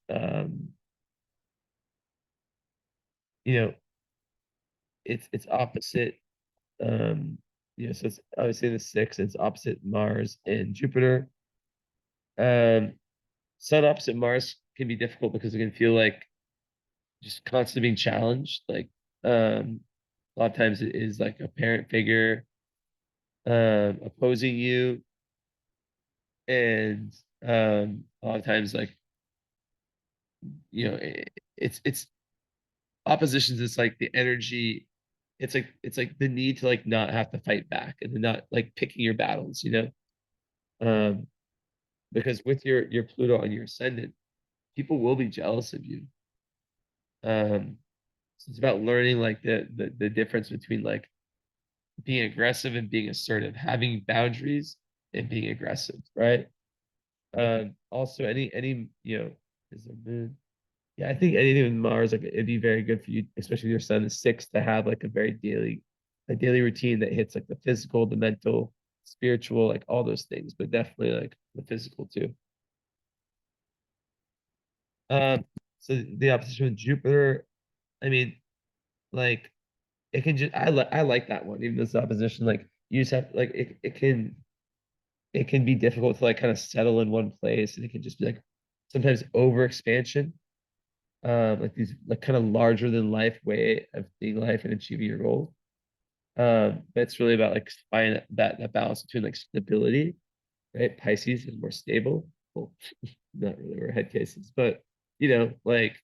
you know, it's opposite. So it's obviously the sixth, it's opposite Mars and Jupiter. Um, sun opposite Mars can be difficult because it can feel like just constantly being challenged. Like a lot of times it is like a parent figure opposing you, and a lot of times like it's oppositions. It's like the energy. It's like the need to like not have to fight back and to not like picking your battles. Um, because with your Pluto on your ascendant, people will be jealous of you. So it's about learning like the difference between like being aggressive and being assertive, having boundaries and being aggressive, right? Also any is the moon. Yeah, I think anything with Mars, like it'd be very good for you, especially your sun is six, to have like a daily routine that hits like the physical, the mental, spiritual, like all those things, but definitely like the physical too. Um, so the opposition with Jupiter, I mean, like it can just I like that one, even this opposition, like you just have like it can be difficult to like kind of settle in one place, and it can just be like sometimes over expansion, like these like kind of larger than life way of being life and achieving your goals. But it's really about like finding that balance between like stability, right? Pisces is more stable. Well, not really, we're head cases, but like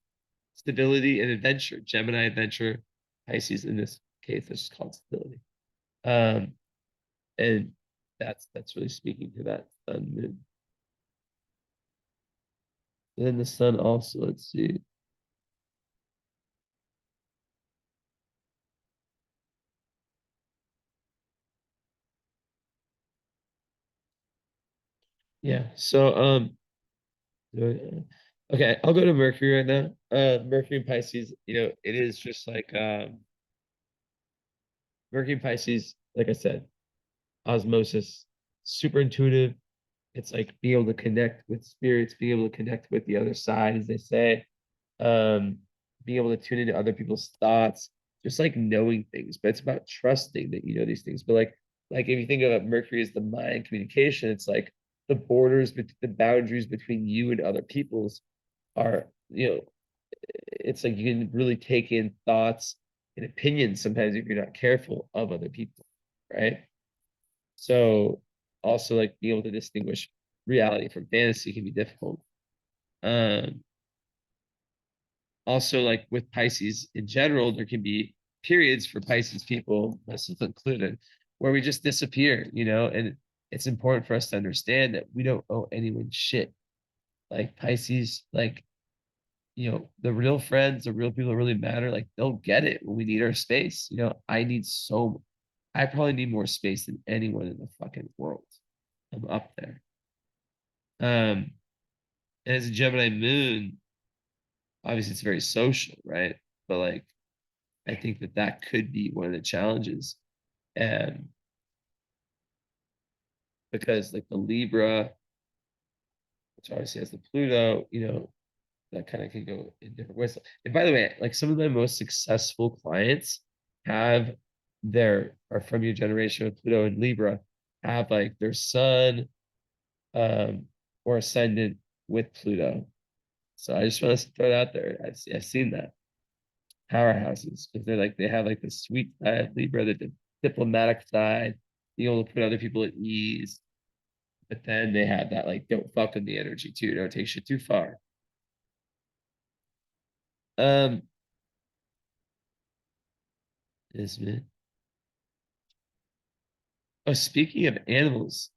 stability and adventure. Gemini adventure, Pisces in this case is called stability. Um, and that's really speaking to that sun moon. And then the sun also, let's see. Yeah. So okay, I'll go to Mercury right now. Mercury and Pisces, it is just like Mercury and Pisces, like I said, osmosis, super intuitive. It's like being able to connect with spirits, being able to connect with the other side, as they say. Um, Being able to tune into other people's thoughts, just like knowing things. But it's about trusting that you know these things. But like if you think of Mercury as the mind communication, it's like the borders, the boundaries between you and other people's are, it's like you can really take in thoughts and opinions sometimes if you're not careful of other people, right? So also like being able to distinguish reality from fantasy can be difficult. Um, Also like with Pisces in general, there can be periods for Pisces people, myself included, where we just disappear, and it's important for us to understand that we don't owe anyone shit. Like Pisces, like, the real friends, the real people that really matter, like they'll get it when we need our space. I probably need more space than anyone in the fucking world. I'm up there. Um, and as a Gemini moon, obviously it's very social, right? But like I think that that could be one of the challenges. And because like the Libra, which obviously has the Pluto, that kind of can go in different ways. And by the way, like some of my most successful clients have are from your generation with Pluto and Libra, have like their sun um or ascendant with Pluto. So I just want to throw it out there. I've seen that powerhouses because they have like the sweet side Libra, the diplomatic side, being able to put other people at ease. But then they have that like don't fuck with the energy too. Don't take shit too far. Um, is it? Oh, speaking of animals,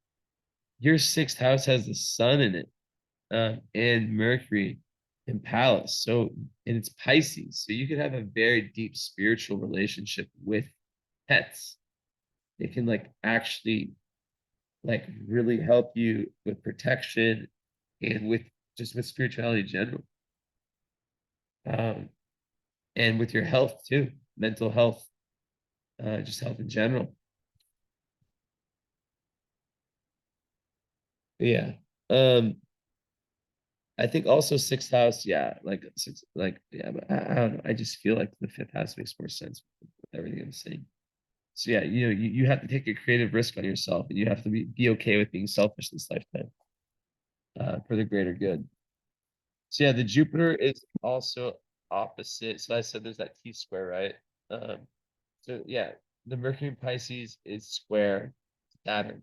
your sixth house has the sun in it, and Mercury and Pallas. So, and it's Pisces. So you could have a very deep spiritual relationship with pets. It can like actually like really help you with protection and with just with spirituality in general. Um, and with your health too, mental health, just health in general. Yeah. Um, I think also sixth house, yeah, like six, like yeah, but I don't know. I just feel like the fifth house makes more sense with everything I'm saying. So yeah, you have to take a creative risk on yourself, and you have to be okay with being selfish this lifetime, for the greater good. So yeah, the Jupiter is also opposite. So I said there's that T square, right? Um, so yeah, the Mercury in Pisces is square Saturn.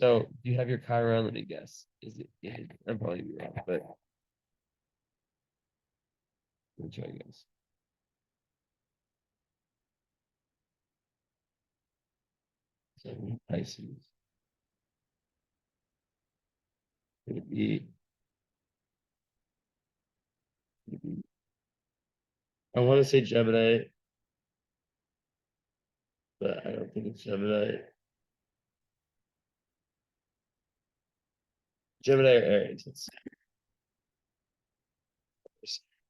So do you have your Chiron? Let me guess. Is it? Yeah, I'm probably be wrong, but let me try to guess. So Pisces. Could it be? Could it be? I want to say Gemini, but I don't think it's Gemini. Gemini or Aries.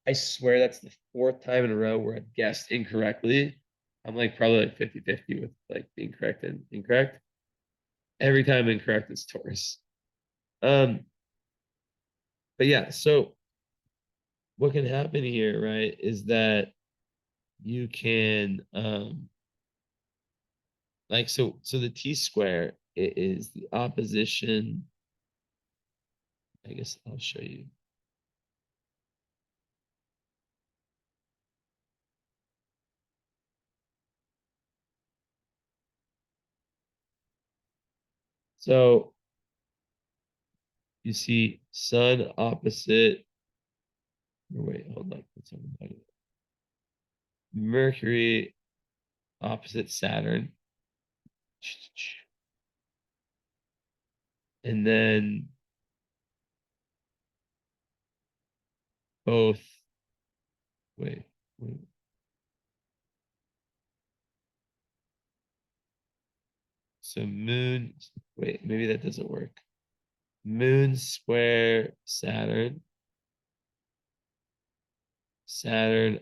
I swear that's the fourth time in a row where I've guessed incorrectly. I'm like probably like 50-50 with like being correct and incorrect. Every time incorrect is Taurus. Um, but yeah, so what can happen here, right, is that you can like so the T square is the opposition. I guess I'll show you. So you see Sun opposite. Wait, hold up. Mercury opposite Saturn. And then both, wait, wait. So Moon, wait, maybe that doesn't work. Moon square Saturn. Saturn.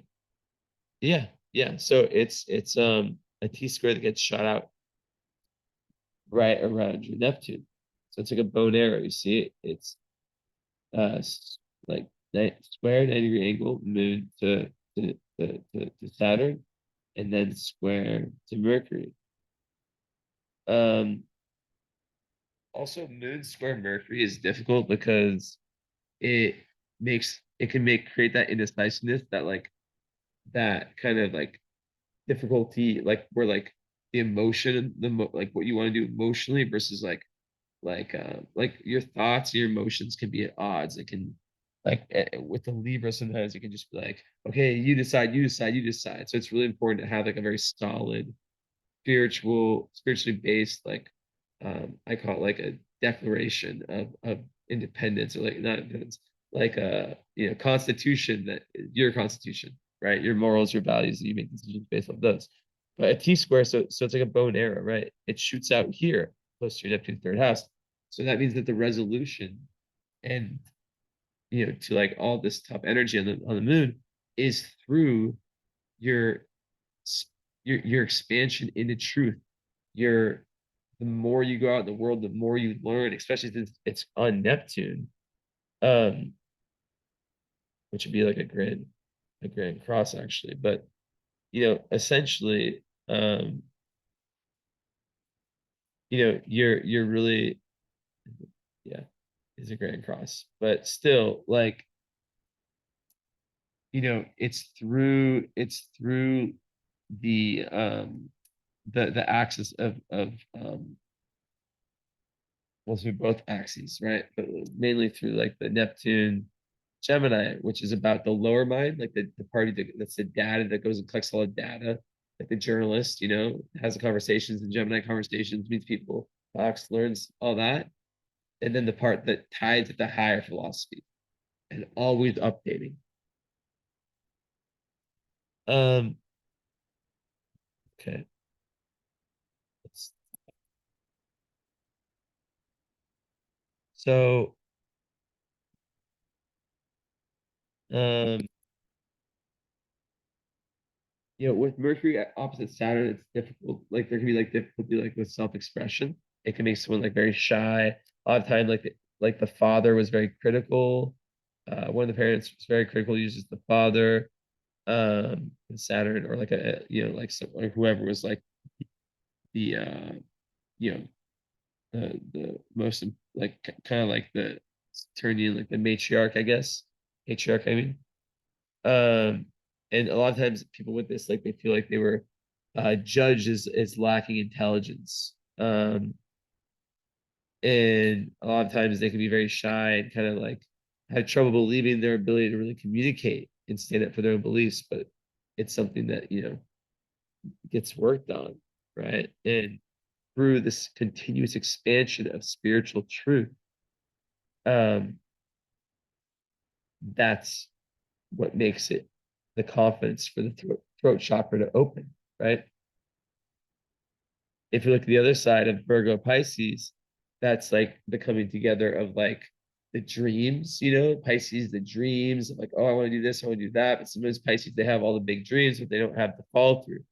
Yeah, yeah. So it's a T square that gets shot out right around your Neptune. So it's like a bow and arrow. You see it? It's like square 90-degree angle moon to Saturn, and then square to Mercury. Um, Also moon square Mercury is difficult because it it can create that indecisiveness, that like that kind of like difficulty, like where like the emotion, like what you want to do emotionally versus like your thoughts, your emotions can be at odds. It can like with the Libra, sometimes it can just be like, okay, you decide, you decide, you decide. So it's really important to have like a very solid spiritually based, like I call it like a declaration of independence, or like not independence, like a constitution, that your constitution, right? Your morals, your values, you make decisions based on those. But a T square, so it's like a bow and arrow, right? It shoots out here close to your Neptune third house. So that means that the resolution and to like all this top energy on the moon is through your your expansion into truth, your the more you go out in the world, the more you learn, especially since it's on Neptune, um, which would be like a grand cross actually. But essentially, you're really, yeah, is a grand cross. But still, like, it's through the axis of well, through both axes, right? But mainly through like the Neptune Gemini, which is about the lower mind, like the party that's the data that goes and collects all the data, like the journalist, has the conversations, the Gemini conversations, meets people, talks, learns all that. And then the part that ties with the higher philosophy and always updating. Um, okay. So, um, with Mercury at opposite Saturn, it's difficult. Like there can be like difficulty like with self-expression. It can make someone like very shy. A lot of time, like the father was very critical. One of the parents was very critical, uses the father, and Saturn, or like like someone whoever was like the you know, the most like kind of like the Saturnian, like the matriarch, I guess. Matriarch, I mean. Um, and a lot of times people with this, like they feel like they were judged as lacking intelligence. And a lot of times they can be very shy and kind of like have trouble believing their ability to really communicate and stand up for their own beliefs. But it's something that, gets worked on, right? And through this continuous expansion of spiritual truth, um, that's what makes it the confidence for the throat chakra to open, right? If you look at the other side of Virgo Pisces, that's like the coming together of like the dreams, Pisces, the dreams of like, oh, I want to do this, I want to do that. But sometimes Pisces, they have all the big dreams, but they don't have the follow through.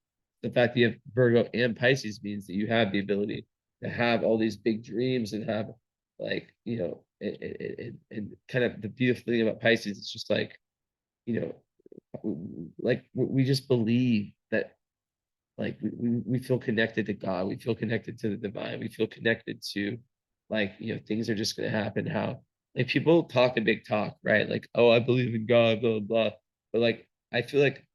The fact that you have Virgo and Pisces means that you have the ability to have all these big dreams and have like, and kind of the beautiful thing about Pisces, it's just like, you know, like we just believe that like we feel connected to God, we feel connected to the divine, we feel connected to like things are just going to happen. How like people talk a big talk, right? Like, oh, I believe in God, blah blah blah. But like I feel like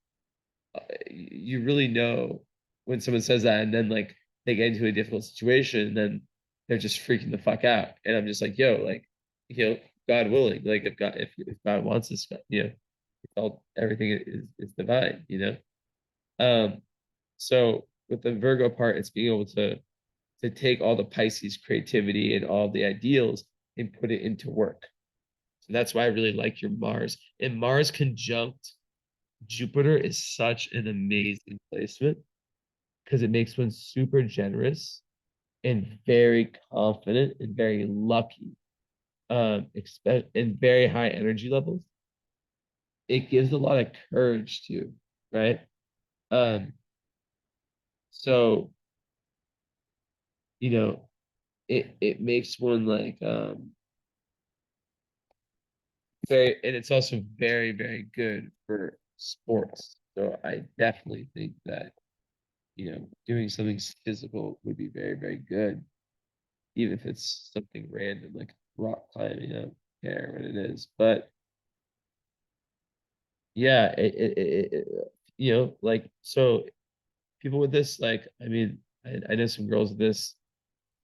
you really know when someone says that, and then like they get into a difficult situation, and then they're just freaking the fuck out. And I'm just like, yo, like, God willing, like if God wants this, all everything is divine, So with the Virgo part, it's being able to take all the Pisces creativity and all the ideals and put it into work. So that's why I really like your Mars. And Mars conjunct Jupiter is such an amazing placement because it makes one super generous and very confident and very lucky. Expect and very high energy levels. It gives a lot of courage too, right? Um, so you know, it makes one like very, and it's also very, very good for sports. So I definitely think that, doing something physical would be very, very good, even if it's something random like rock climbing. I don't care what it is. But yeah, like so people with this, like, I mean, I know some girls with this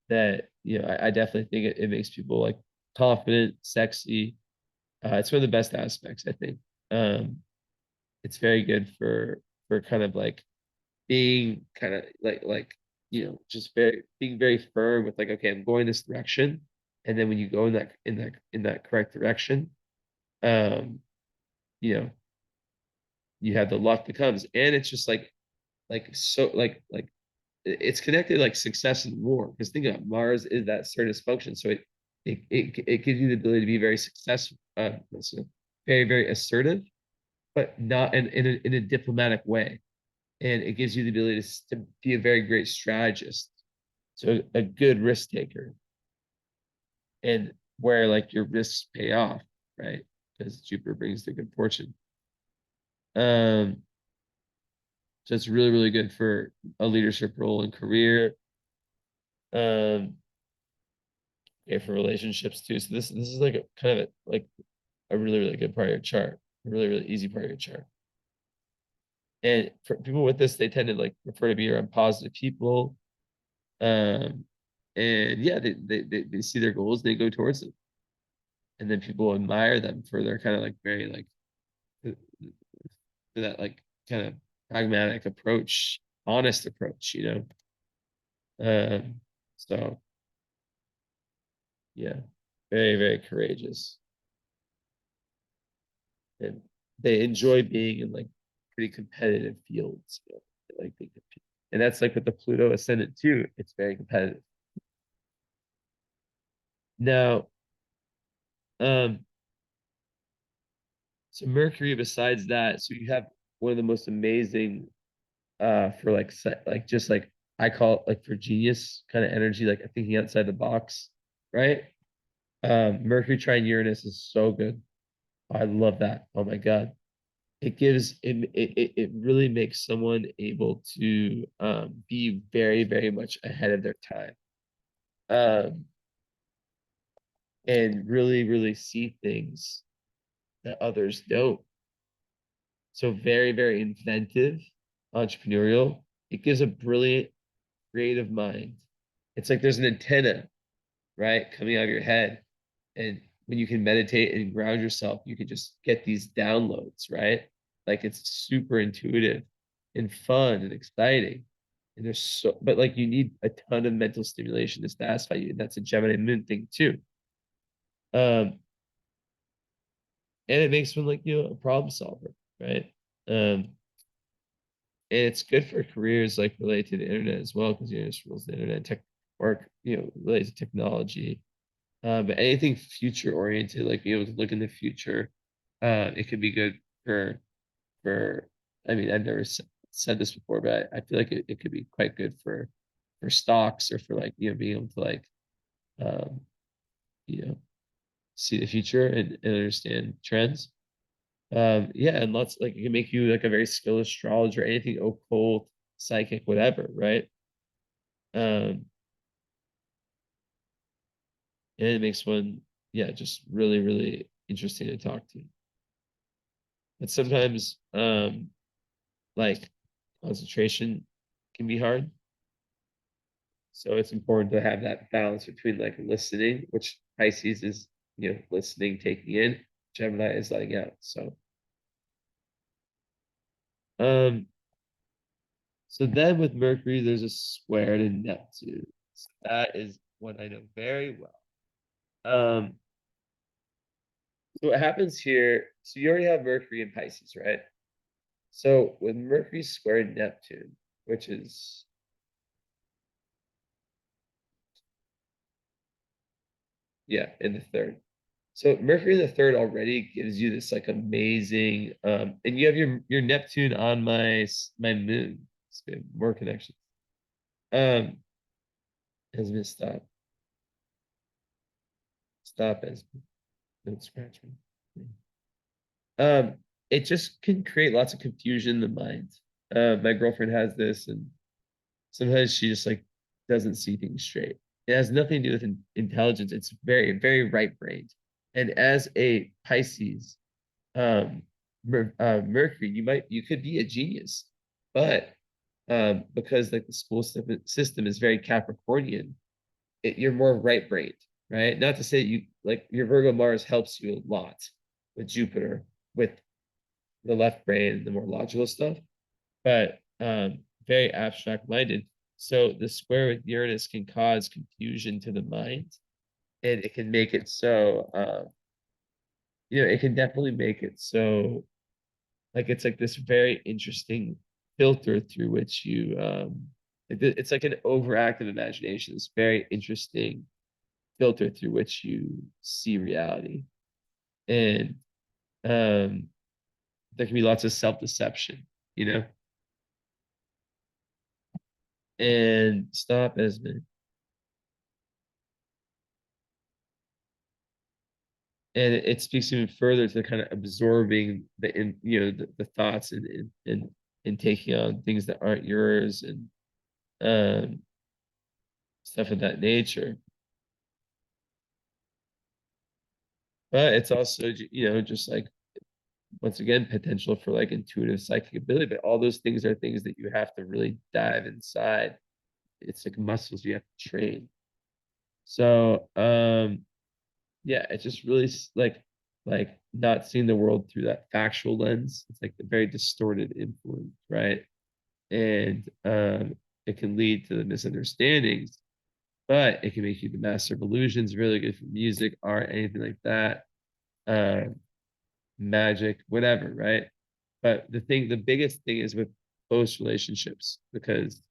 that, I definitely think it makes people like confident, sexy. It's one of the best aspects, I think. Um, it's very good for kind of like being kind of like just being very firm with like, okay, I'm going this direction. And then when you go in that correct direction, um, you know, you have the luck that comes. And it's just so it's connected like success and war. Because think about Mars is that Saturnus function. So it gives you the ability to be very successful, very, very assertive, but not in a diplomatic way. and it gives you the ability to be a very great strategist, so a good risk taker, and where like your risks pay off, right? Because Jupiter brings the good fortune. Um, so it's really, really good for a leadership role in career. Um, yeah, for relationships too. So this is like a kind of like a really, really good part of your chart, a really, really easy part of your chart. And for people with this, they tend to like prefer to be around positive people. Um, and yeah, they see their goals, they go towards them. And then people admire them for their kind of like very like for that like kind of pragmatic approach, honest approach, you know. So yeah, very, very courageous. And they enjoy being in like pretty competitive fields. You know? Like they compete. And that's like with the Pluto ascendant too. It's very competitive. Now, um, so Mercury, besides that, so you have one of the most amazing for like like just like I call it like for genius kind of energy, like thinking outside the box, right? Mercury trine Uranus is so good. I love that. Oh my God. It really makes someone able to be very, very much ahead of their time. Um, and really, really see things that others don't. So very, very inventive, entrepreneurial. It gives a brilliant, creative mind. It's like there's an antenna, right, coming out of your head. And when you can meditate and ground yourself, you can just get these downloads, right? Like it's super intuitive and fun and exciting. And there's so, but like you need a ton of mental stimulation to satisfy you. And that's a Gemini moon thing too. Um, and it makes one like, you know, a problem solver, right? And it's good for careers like related to the internet as well, because you know, it rules the internet tech or you know, related to technology. But anything future oriented, like being able to look in the future, it could be good for. I mean, I've never said this before, but I feel like it could be quite good for stocks or for like you know being able to like um, you know see the future and understand trends. Yeah, and lots like it can make you like a very skilled astrologer, anything occult, psychic, whatever, right? Um, and it makes one, yeah, just really, really interesting to talk to. But sometimes, like concentration can be hard. So it's important to have that balance between like listening, which Pisces is, you know, listening, taking in, Gemini is letting out. Um, so then with Mercury, there's a square to Neptune. So that is what I know very well. Um, so what happens here, so you already have Mercury in Pisces, right? So with Mercury square Neptune, which is yeah, in the third. So Mercury in the third already gives you this like amazing and you have your Neptune on my moon. It's good. More connection. Um has been stop. Stop as don't scratch me. Um it just can create lots of confusion in the mind. My girlfriend has this and sometimes she just like doesn't see things straight. It has nothing to do with intelligence. It's very, very right brained. And as a Pisces, um, Mercury, you could be a genius, but because like the school system is very Capricornian, you're more right brained, right? Not to say you like your Virgo Mars helps you a lot with Jupiter, with the left brain and the more logical stuff, but very abstract minded. So the square with Uranus can cause confusion to the mind, and it can make it so you know it can definitely make it so like it's like this very interesting filter through which you it's like an overactive imagination. It's very interesting filter through which you see reality, and um there can be lots of self deception. You know, And stop, Esmond. And it speaks even further to kind of absorbing the thoughts and taking on things that aren't yours and um stuff of that nature. But it's also just like once again potential for like intuitive psychic ability. But all those things are things that you have to really dive inside. It's like muscles you have to train. So yeah, it's just really like not seeing the world through that factual lens. It's like a very distorted influence, right? And it can lead to the misunderstandings, but it can make you the master of illusions, really good for music, art, anything like that. Uh, Magic, whatever, right? But the biggest thing is with close relationships because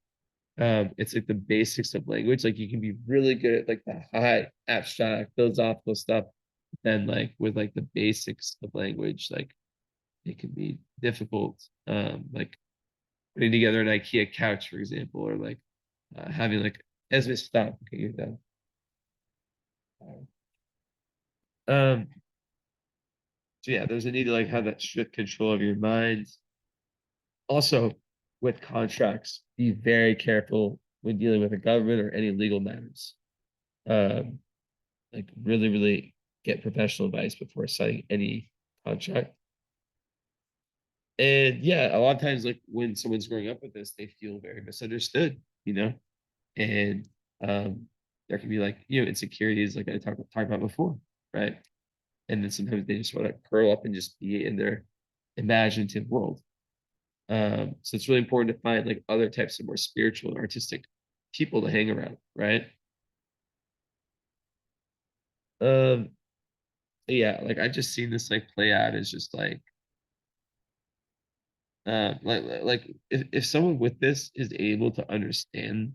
it's like the basics of language. Like you can be really good at like the high abstract philosophical stuff. Then like with like the basics of language, like it can be difficult. Like putting together an IKEA couch, for example, or like having like Esme stop. Okay, you're done. Um, so yeah, there's a need to like have that strict control of your mind. Also, with contracts, be very careful when dealing with the government or any legal matters. Um, like really, really get professional advice before signing any contract. And yeah, a lot of times, like when someone's growing up with this, they feel very misunderstood, and there can be like insecurities, like I talked about before, right? And then sometimes they just want to curl up and just be in their imaginative world. So it's really important to find like other types of more spiritual and artistic people to hang around, right? Um, yeah, like I just seen this like play out as just like if someone with this is able to understand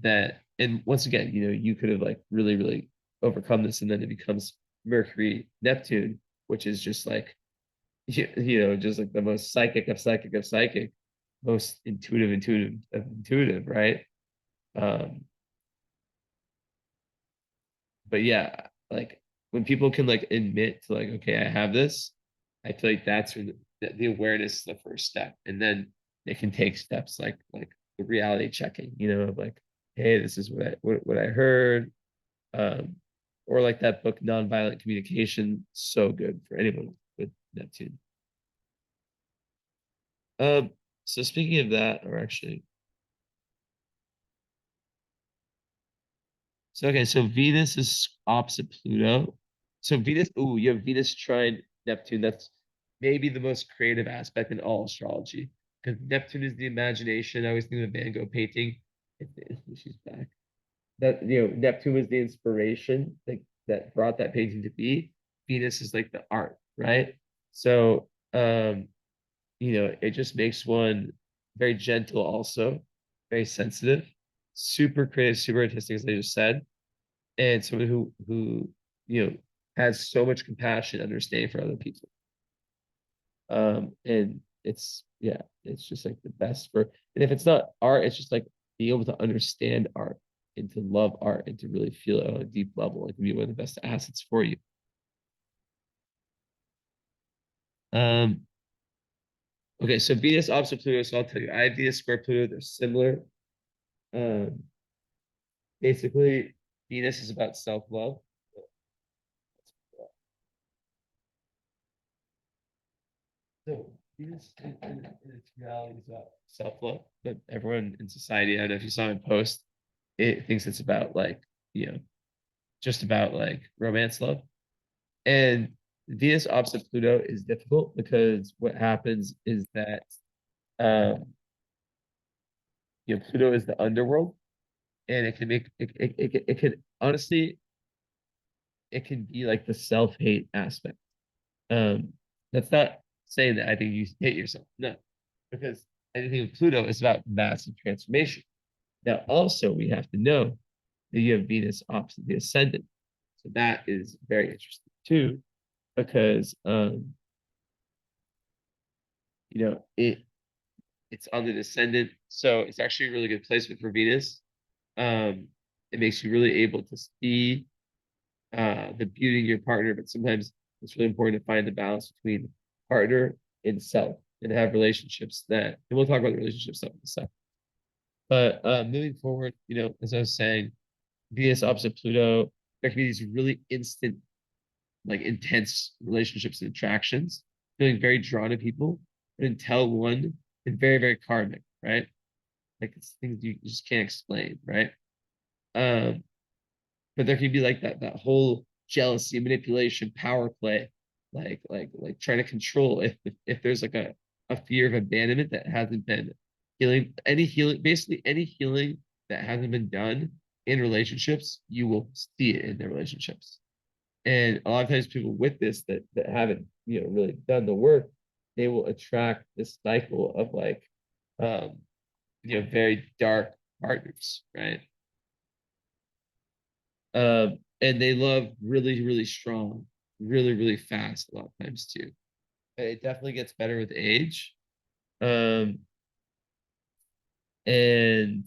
that, and once again, you could have like really, really overcome this, and then it becomes Mercury Neptune, which is just like just like the most psychic of psychic of psychic, most intuitive of intuitive, right? Um, but yeah, like when people can like admit to like, okay, I have this, I feel like that's when the awareness is the first step, and then they can take steps like the reality checking, of like, hey, this is what I heard, um, or like that book, Nonviolent Communication, so good for anyone with Neptune. Um, so speaking of that, or actually, so okay, so Venus is opposite Pluto. So Venus, ooh, you have Venus trine Neptune. That's maybe the most creative aspect in all astrology. Because Neptune is the imagination. I always think of the Van Gogh painting. She's back. That Neptune was the inspiration that brought that painting to be. Venus is like the art, right? So it just makes one very gentle, also very sensitive, super creative, super artistic, as I just said, and someone who has so much compassion, understanding for other people. And it's just like the best for. And if it's not art, it's just like being able to understand art and to love art and to really feel it on a deep level. It can be one of the best assets for you. Um, okay, so Venus opposite Pluto. So I'll tell you, I have Venus square Pluto. They're similar. Um, Basically, Venus is about self-love. So Venus in its reality is about self-love, but everyone in society, I don't know if you saw my post, it thinks it's about like, you know, just about like romance love. And Venus opposite Pluto is difficult because what happens is that um, Pluto is the underworld, and it can make it can honestly it can be like the self-hate aspect. Um, that's not saying that I think you hate yourself. No, because anything with Pluto is about massive transformation. Now, also, we have to know that you have Venus opposite the ascendant. So that is very interesting too, because it it's on the descendant. So it's actually a really good placement for Venus. It makes you really able to see the beauty in your partner, but sometimes it's really important to find the balance between partner and self and have relationships that, and we'll talk about the relationship stuff in a second. But moving forward, as I was saying, Venus opposite Pluto, there can be these really instant, like intense relationships and attractions, feeling very drawn to people, but until one, and very, very karmic, right? Like it's things you just can't explain, right? Um, but there can be like that whole jealousy, manipulation, power play, like trying to control if there's like a fear of abandonment that hasn't been healing, basically any healing that hasn't been done in relationships, you will see it in their relationships. And a lot of times people with this that haven't, really done the work, they will attract this cycle of like um, very dark partners, right? And they love really, really strong, really, really fast a lot of times too. It definitely gets better with age. Um, and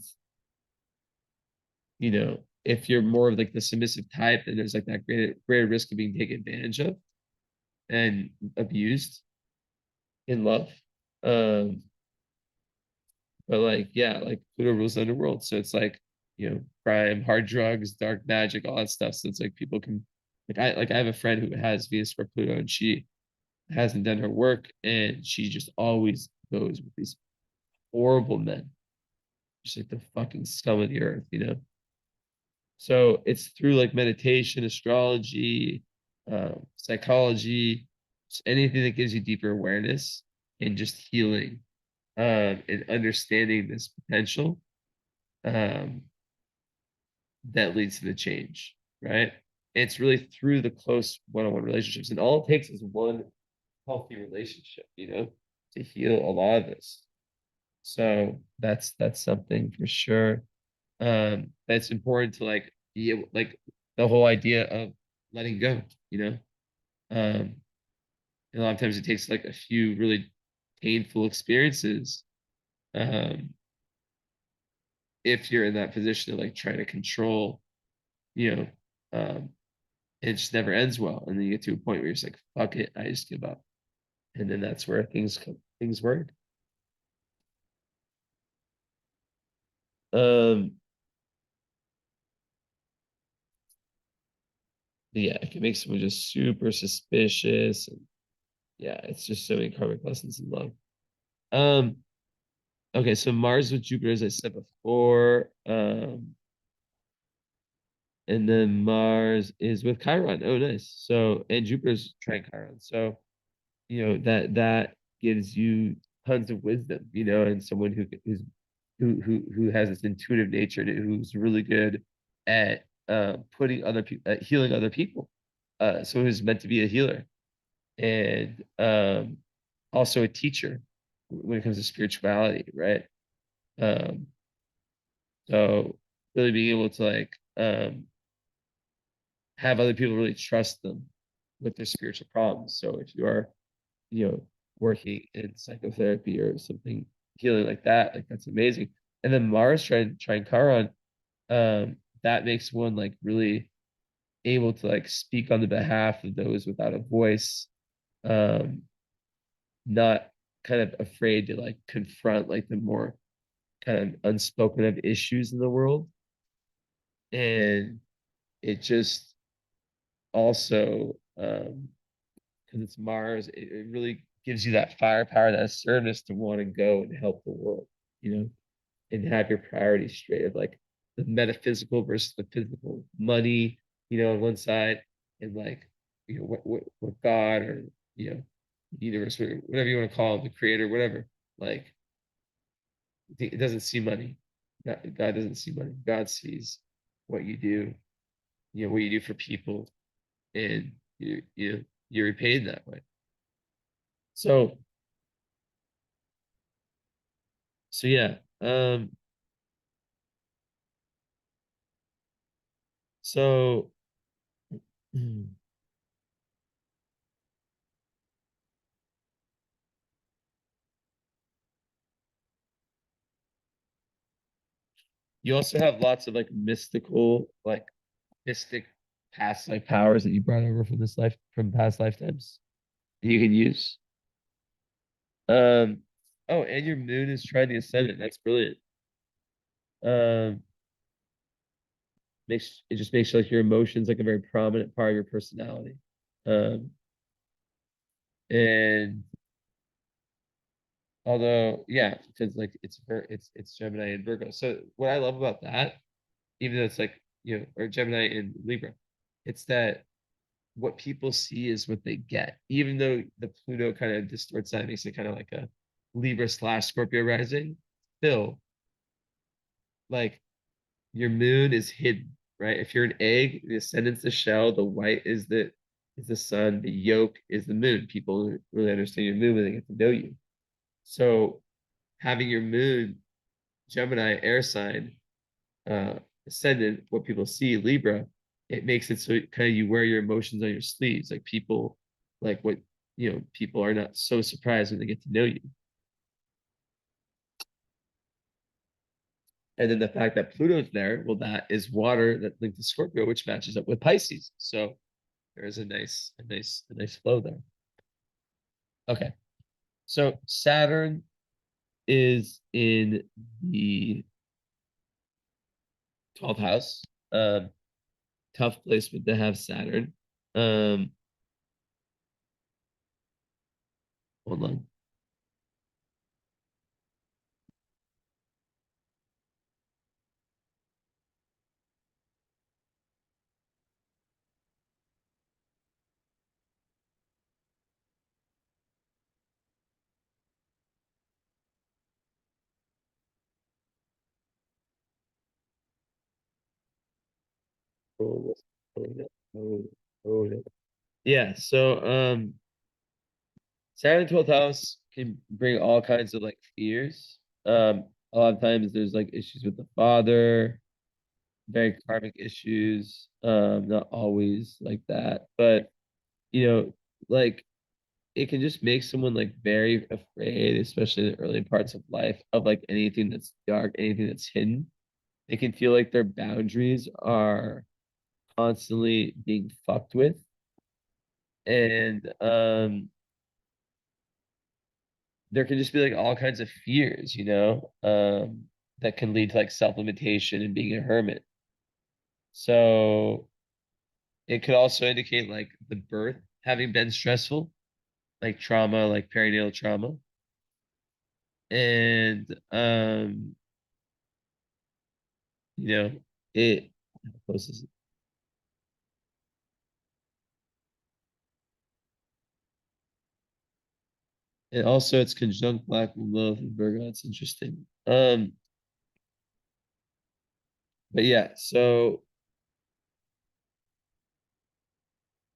if you're more of like the submissive type, then there's like that greater risk of being taken advantage of and abused in love. Um, but like, yeah, like Pluto rules the underworld. So it's like, crime, hard drugs, dark magic, all that stuff. So it's like people can I have a friend who has Venus square Pluto and she hasn't done her work and she just always goes with these horrible men, just like the fucking scum of the earth. So it's through like meditation, astrology, psychology, just anything that gives you deeper awareness and just healing and understanding this potential um, that leads to the change, right? It's really through the close one-on-one relationships, and all it takes is one healthy relationship, to heal a lot of this. So that's something for sure. That's important to like be able, like the whole idea of letting go, you know. Um, and a lot of times it takes like a few really painful experiences. Um, if you're in that position of like trying to control, you know, um, it just never ends well. And then you get to a point where you're just like, fuck it, I just give up. And then that's where things work. Um, yeah, it can make someone just super suspicious. And yeah, it's just so many karmic lessons in love. Um, okay, so Mars with Jupiter, as I said before. And then Mars is with Chiron. Oh, nice. So, and Jupiter's trying Chiron. So, that gives you tons of wisdom, and someone who has this intuitive nature, who's really good at putting other people at healing other people. So who's meant to be a healer and also a teacher when it comes to spirituality, right? Um, so really being able to like have other people really trust them with their spiritual problems. So if you are, you know, working in psychotherapy or something healing like that, like that's amazing. And then Mars trying Chiron, that makes one like really able to like speak on the behalf of those without a voice, um, not kind of afraid to like confront like the more kind of unspoken of issues in the world. And it just also because it's Mars, it really gives you that firepower, that assertiveness to want to go and help the world, and have your priorities straight of like the metaphysical versus the physical, money, on one side, and like, what God or, universe, or whatever you want to call it, the creator, whatever, like it doesn't see money. God doesn't see money. God sees what you do, what you do for people, and you're repaid that way. So yeah. So You also have lots of like mystical, like mystic past life powers that you brought over from this life, from past lifetimes that you can use. Um, oh, and your moon is trying the ascendant. That's brilliant. Um, makes it just makes like your emotions like a very prominent part of your personality. Um, and although, yeah, because like it's Gemini and Virgo. So what I love about that, even though it's like, or Gemini and Libra, it's that what people see is what they get. Even though the Pluto kind of distorts that, makes it kind of like a Libra slash Scorpio rising, still, like your moon is hidden, right? If you're an egg, the ascendant's the shell, the white is the sun, the yolk is the moon. People really understand your moon when they get to know you. So having your moon, Gemini, air sign, uh, ascendant, what people see, Libra, it makes it so kind of you wear your emotions on your sleeves. Like people, like what, people are not so surprised when they get to know you. And then the fact that Pluto's there, well, that is water that linked to Scorpio, which matches up with Pisces. So there is a nice flow there. Okay. So Saturn is in the 12th house. Um, Tough placement to have Saturn. Um, Hold on. Oh, oh, no, oh, oh, no. Yeah, so Saturn 12th house can bring all kinds of like fears. A lot of times there's like issues with the father, very karmic issues. Not always like that, but like it can just make someone like very afraid, especially in the early parts of life, of like anything that's dark, anything that's hidden. They can feel like their boundaries are constantly being fucked with. And there can just be like all kinds of fears, that can lead to like self-limitation and being a hermit. So it could also indicate like the birth having been stressful, like trauma, like perinatal trauma. And you know, it how close is it? And also it's conjunct Black Lilith and Virgo. That's interesting. But yeah, so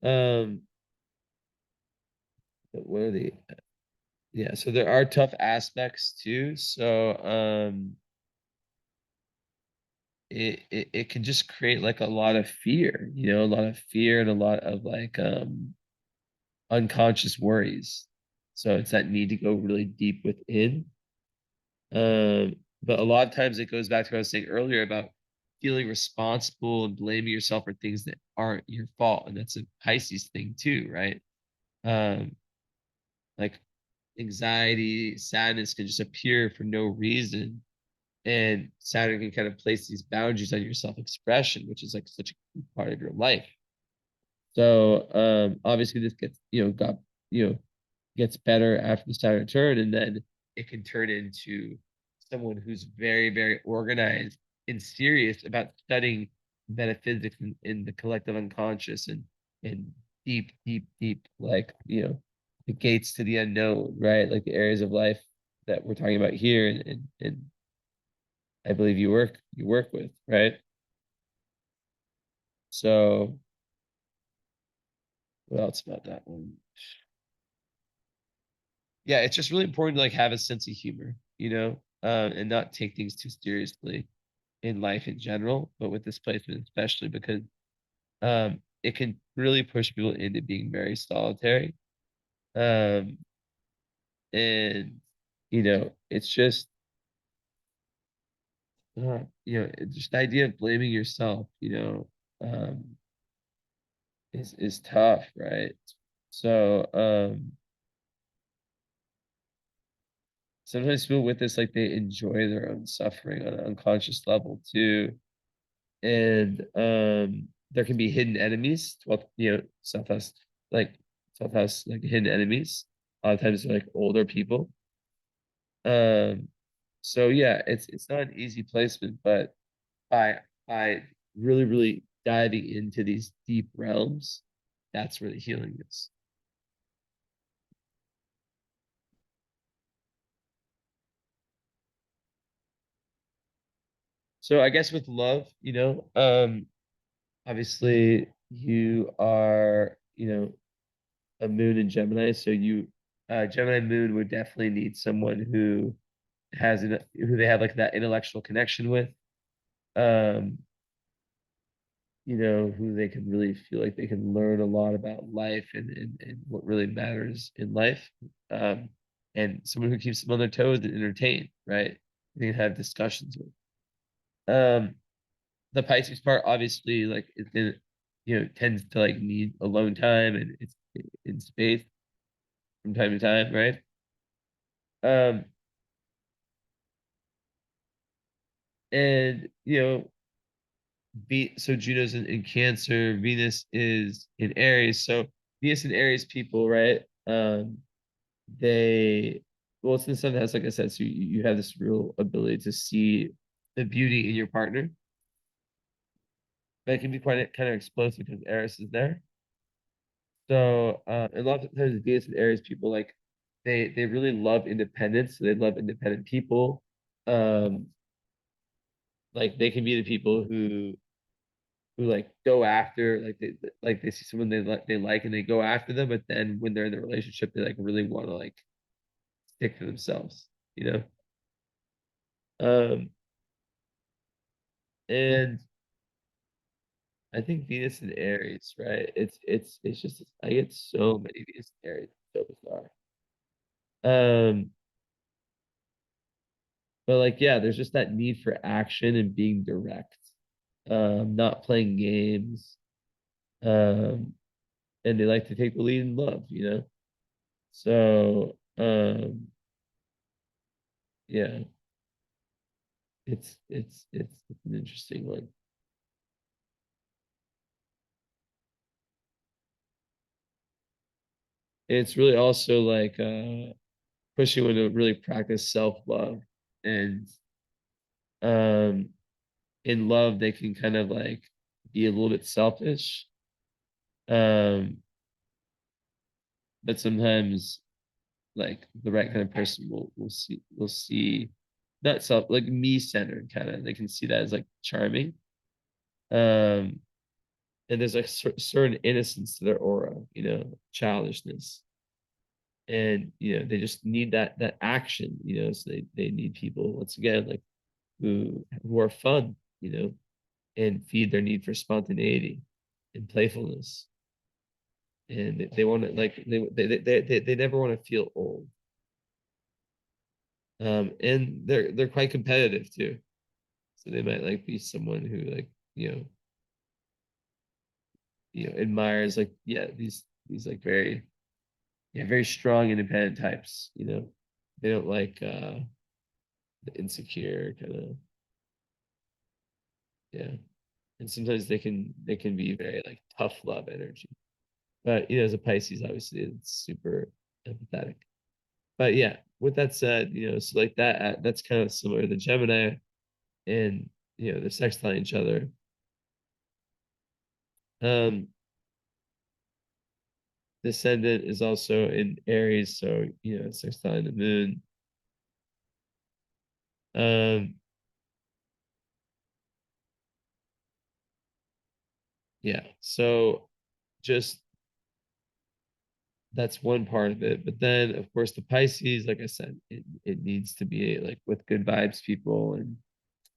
um what are the yeah, so there are tough aspects too. So it can just create like a lot of fear, a lot of fear and a lot of like unconscious worries. So it's that need to go really deep within. But a lot of times it goes back to what I was saying earlier about feeling responsible and blaming yourself for things that aren't your fault. And that's a Pisces thing too, right? Um, like anxiety, sadness can just appear for no reason. And Saturn can kind of place these boundaries on your self-expression, which is like such a key part of your life. So obviously this gets, gets better after the Saturn return, and then it can turn into someone who's very, very organized and serious about studying metaphysics in the collective unconscious and deep, deep, deep, like, the gates to the unknown, right? Like the areas of life that we're talking about here and I believe you work with, right? So what else about that one? Yeah, it's just really important to like have a sense of humor, and not take things too seriously in life in general, but with this placement especially because it can really push people into being very solitary. Um, and it's just just the idea of blaming yourself, is tough, right? So, sometimes people with this, like, they enjoy their own suffering on an unconscious level too. And there can be hidden enemies. Well, self-house, like self-house, like hidden enemies. A lot of times they're like older people. Um, so yeah, it's not an easy placement, but by really, really diving into these deep realms, that's where the healing is. So I guess with love, obviously you are, a moon in Gemini, so Gemini moon would definitely need someone who they have like that intellectual connection with, um, who they can really feel like they can learn a lot about life and what really matters in life. Um, and someone who keeps them on their toes and entertained, right? They can have discussions with. Um, the Pisces part, obviously, like tends to like need alone time and it's in space from time to time, right? Um, and so Juno's in Cancer, Venus is in Aries. So Venus and Aries people, right? They well, it's in the sun house, like I said, so you have this real ability to see the beauty in your partner. But it can be quite kind of explosive because Aries is there. So a lot of times Venus and Aries people like they really love independence. So they love independent people. Um, like they can be the people who like go after like they see someone they like and they go after them, but then when they're in the relationship, they like really want to like stick to themselves, you know. Um, and I think Venus and Aries, right? It's just I get so many Venus and Aries, it's so bizarre. Um, but like yeah, there's just that need for action and being direct, not playing games, um, and they like to take the lead in love, you know. So yeah, it's an interesting one. It's really also like pushing you to really practice self-love. And um in love they can kind of like be a little bit selfish. Um, but sometimes like the right kind of person will see not self like me-centered kind of. They can see that as like charming. Um, and there's like certain innocence to their aura, childishness. And they just need that action, so they need people once again like who are fun, and feed their need for spontaneity and playfulness. And they want to like they never want to feel old. And they're quite competitive too, so they might like be someone who like admires like these like very very strong independent types. They don't like the insecure kind of. Yeah. And sometimes they can be very like tough love energy. But as a Pisces, obviously it's super empathetic. But yeah, with that said, so like that's kind of similar to the Gemini, and they're sextiling each other. Um, Descendant is also in Aries, so sextiling the moon. Um, yeah, so just that's one part of it. But then of course the Pisces, like I said, it needs to be like with good vibes people,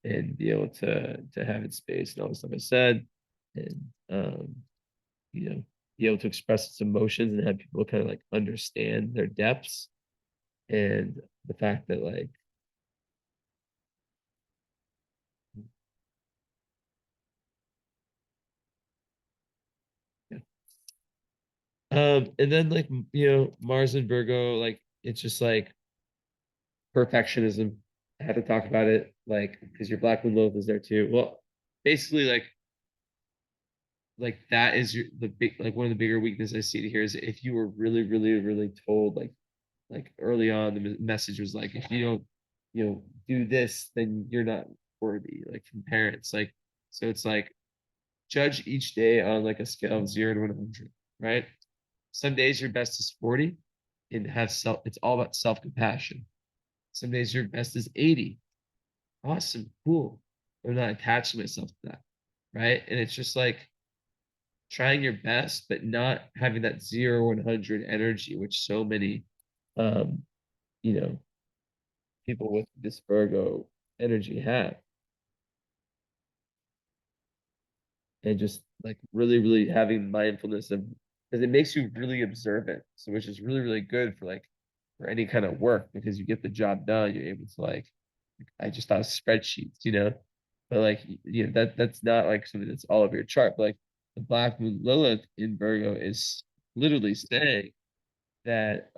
and be able to have its space and all the stuff I said, and you know, be able to express its emotions and have people kind of like understand their depths, and the fact that like And then like Mars and Virgo, like it's just like perfectionism. I had to talk about it, like because your Black Moon Lilith is there too. Well, basically, like that is the big like one of the bigger weaknesses I see here is if you were really, really, really told like early on the message was like if you don't do this then you're not worthy like from parents like so it's like judge each day on like a scale of 0 to 100, right? Some days your best is 40 and have self it's all about self-compassion. Some days your best is 80. Awesome, cool. I'm not attaching myself to that, right? And it's just like trying your best but not having that 0 100 energy which so many um you know people with this Virgo energy have, and just like really, really having mindfulness of because it makes you really observant. So which is really, really good for like for any kind of work because you get the job done. You're able to like I just thought of spreadsheets, but like that's not like something that's all over your chart. But like the Black Moon Lilith in Virgo is literally saying that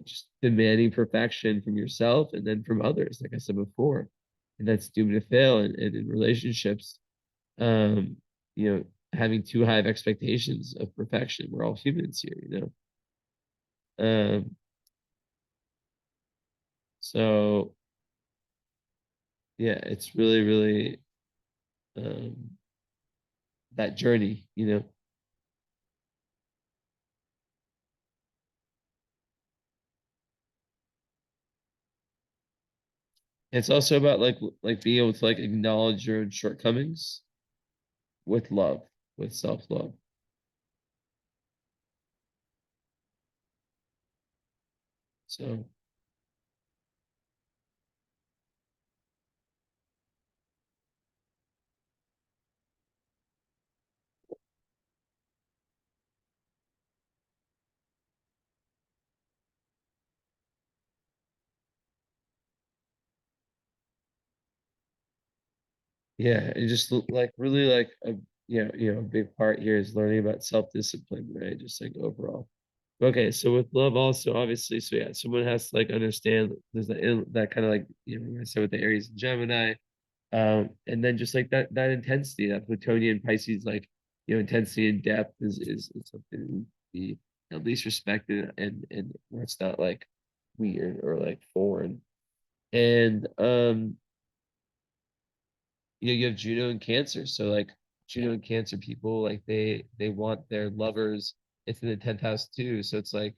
just demanding perfection from yourself and then from others, like I said before. And that's doomed to fail and in relationships, um, having too high of expectations of perfection. We're all humans here. Um, so yeah, it's really, really um that journey. It's also about like being able to like acknowledge your own shortcomings with love, with self-love. So yeah, and just like really like a a big part here is learning about self-discipline, right? Just like overall. Okay, so with love also obviously, so yeah, someone has to like understand there's that kind of like I said with the Aries and Gemini, and then just like that intensity, that Plutonian Pisces like intensity and depth is something to be at least respected and where it's not like weird or like foreign. And you have Juno and Cancer. So like Juno and Cancer people, like they want their lovers. It's in the 10th house too. So it's like,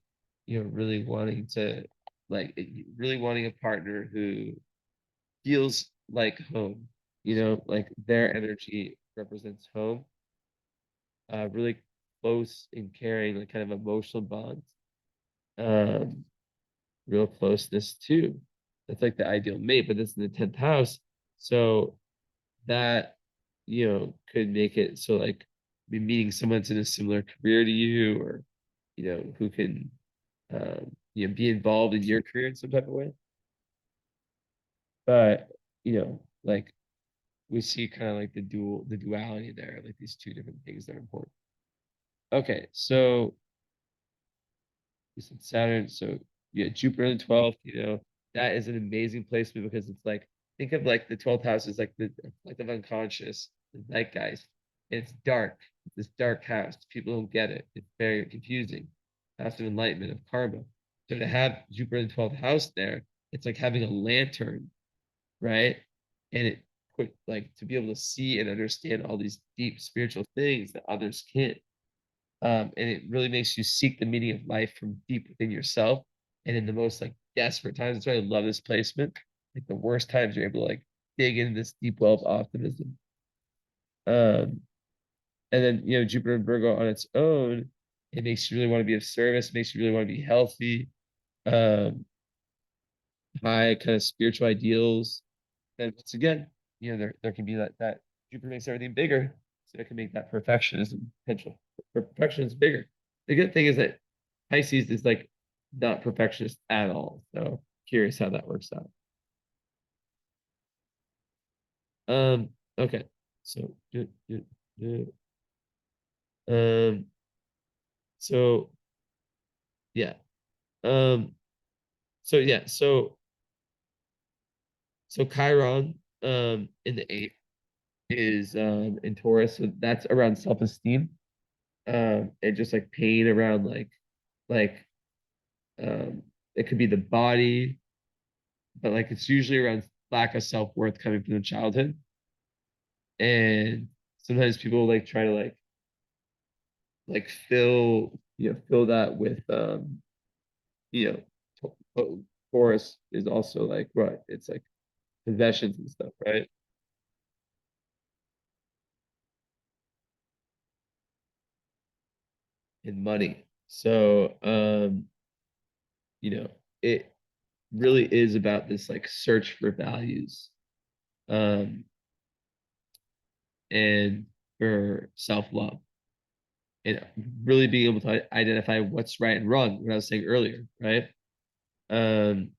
really wanting to really wanting a partner who feels like home, like their energy represents home, really close and caring, like kind of emotional bonds, um, real closeness too. That's like the ideal mate, but that's in the 10th house. So that could make it so like be meeting someone's in a similar career to you or who can be involved in your career in some type of way, but like we see kind of like the duality there, like these two different things that are important. Okay, so you said Saturn, so yeah, Jupiter in the 12th, that is an amazing placement because it's like think of like the 12th house is like the collective unconscious, the zeitgeist. It's dark. It's this dark house. People don't get it. It's very confusing. House of enlightenment, of karma. So to have Jupiter in the 12th house there, it's like having a lantern, right? And it put like to be able to see and understand all these deep spiritual things that others can't. And it really makes you seek the meaning of life from deep within yourself and in the most like desperate times. That's why I love this placement. Like the worst times you're able to like dig into this deep well of optimism. um and then Jupiter and Virgo on its own, it makes you really want to be of service, makes you really want to be healthy, um high kind of spiritual ideals. And once again, there can be that Jupiter makes everything bigger, so it can make that perfectionism potential. Perfection is bigger. The good thing is that Pisces is like not perfectionist at all. So curious how that works out. Okay. So um So yeah. Um, so yeah, so Chiron in the eighth is in Taurus, so that's around self-esteem. And just like pain around like um it could be the body, but like it's usually around lack of self-worth coming from the childhood. And sometimes people like try to like fill that with you know Taurus is also like right, it's like possessions and stuff, right? And money. So you know, it really is about this like search for values um and for self-love and really being able to identify what's right and wrong, what I was saying earlier, right? Um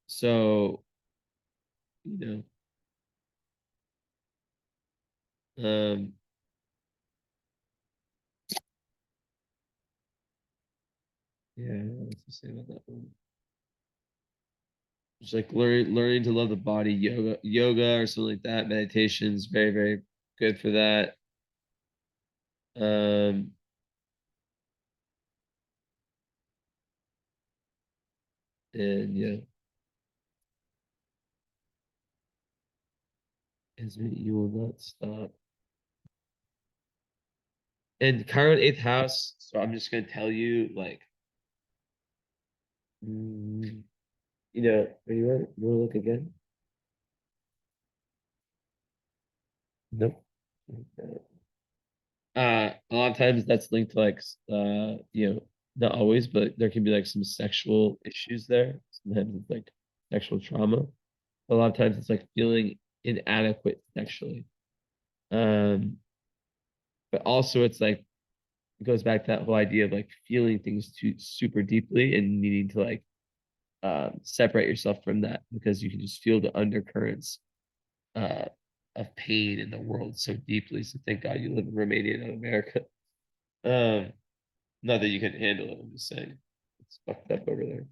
so you um yeah, what's to say about that one? Just like learning to love the body, yoga or something like that. Meditation is very, very good for that. Um, and yeah, as you will not stop. And Chiron eighth house. So I'm just gonna tell you, like, mm, are you ready? You want to look again? Nope. Okay. A lot of times that's linked to like, not always, but there can be like some sexual issues there. Sometimes it's like sexual trauma. A lot of times it's like feeling inadequate sexually. Um, but also it's like it goes back to that whole idea of like feeling things too super deeply and needing to like separate yourself from that because you can just feel the undercurrents uh, of pain in the world so deeply. So thank God you live in Romania, not America. Um, Not that you can handle it. I'm just saying it's fucked up over there.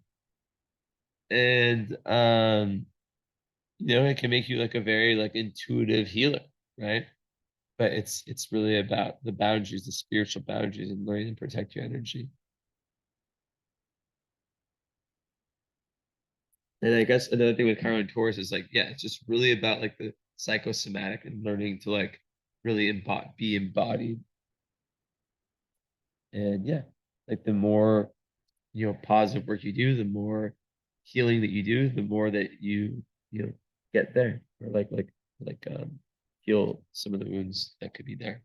And it can make you like a very like intuitive healer, right? But it's really about the boundaries, the spiritual boundaries, and learning to protect your energy. And I guess another thing with Chiron and Taurus is like, yeah, it's just really about like the psychosomatic and learning to like really be embodied. And yeah, like the more positive work you do, the more healing that you do, the more that you get there, or like heal some of the wounds that could be there.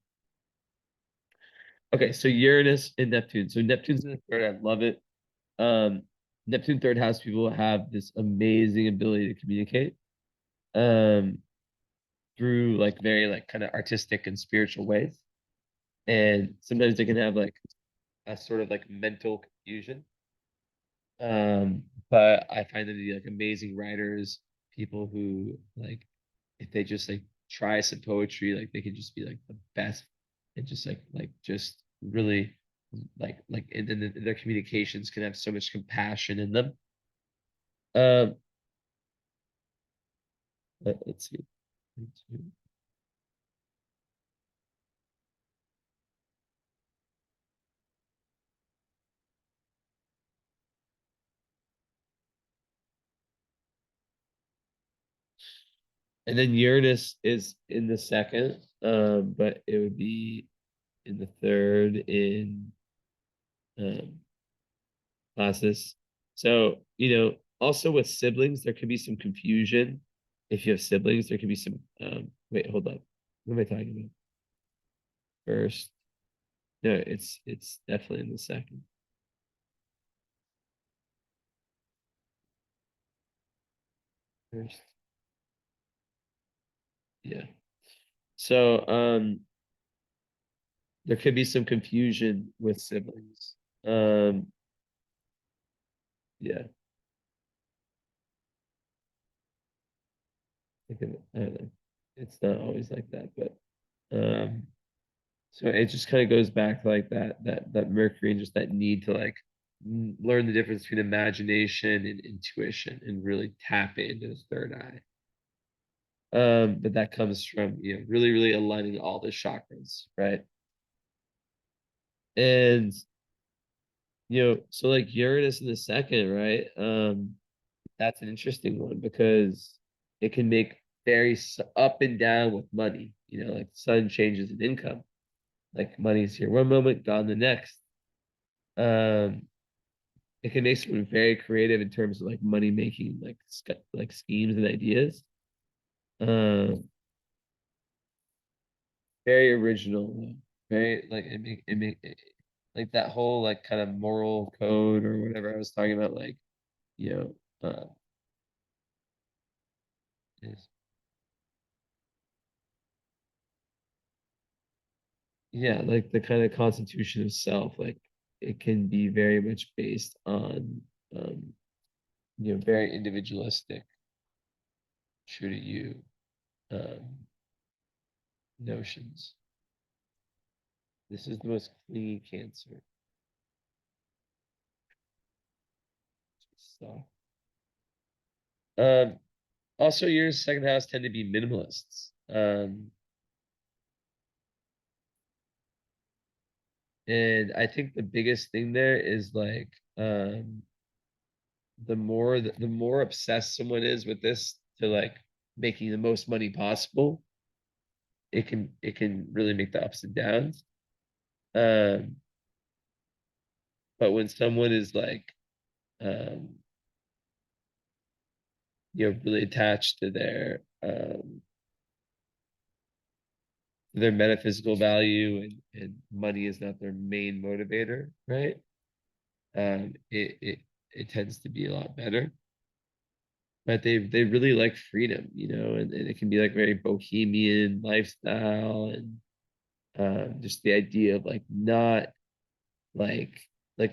Okay, so Uranus and Neptune. So Neptune's in the third. I love it. Um, Neptune third house people have this amazing ability to communicate um, through like very like kind of artistic and spiritual ways. And sometimes they can have like a sort of like mental confusion. But I find them to be like amazing writers, people who like if they just like try some poetry, like they can just be like the best and just like just really and then their communications can have so much compassion in them. Um, let's see. And then Uranus is in the second, but it would be in the third in um, classes. So, also with siblings, there could be some confusion. If you have siblings, there could be some, wait, hold up. What am I talking about? First. No, it's definitely in the second. First. Yeah. So, there could be some confusion with siblings. Um, yeah. I don't know. It's not always like that, but, um, So it just kind of goes back to like that Mercury and just that need to like learn the difference between imagination and intuition and really tap into the third eye. But that comes from really, really aligning all the chakras, right? And so like Uranus in the second, right? That's an interesting one because it can make very up and down with money. Like sudden changes in income. Like money's here one moment, gone the next. Um, it can make someone very creative in terms of like money making, like schemes and ideas. Um, very original, very like like that whole like kind of moral code or whatever I was talking about, like you is yeah, like the kind of constitution of self, like it can be very much based on um, very individualistic, true to you um notions. This is the most clingy Cancer. So, um, also your second house tend to be minimalists. And I think the biggest thing there is like the more obsessed someone is with this to like making the most money possible, it can really make the ups and downs. Um, but when someone is like um, really attached to their metaphysical value and money is not their main motivator, right? It tends to be a lot better. But they really like freedom, and it can be like very bohemian lifestyle and just the idea of like not like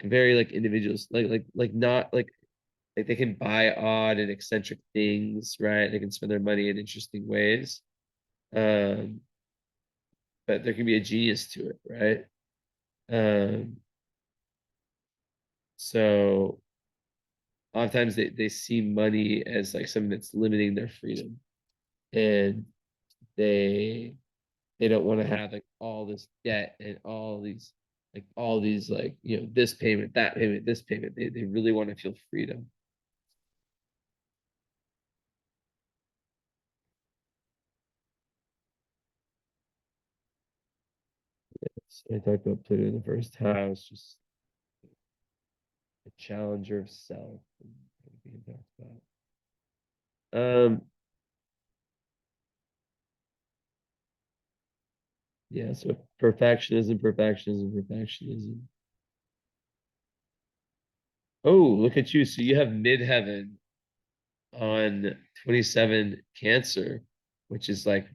very like individuals not like they can buy odd and eccentric things, right? They can spend their money in interesting ways. Um, but there can be a genius to it, right? Um, so oftentimes they see money as like something that's limiting their freedom. And they they don't want to have like all this debt and all these like this payment, that payment, this payment. They really want to feel freedom. So I talked about Pluto in the first house, just a challenger of self and everything it talks about. Yeah, so perfectionism. Oh, look at you. So you have midheaven on 27 Cancer, which is like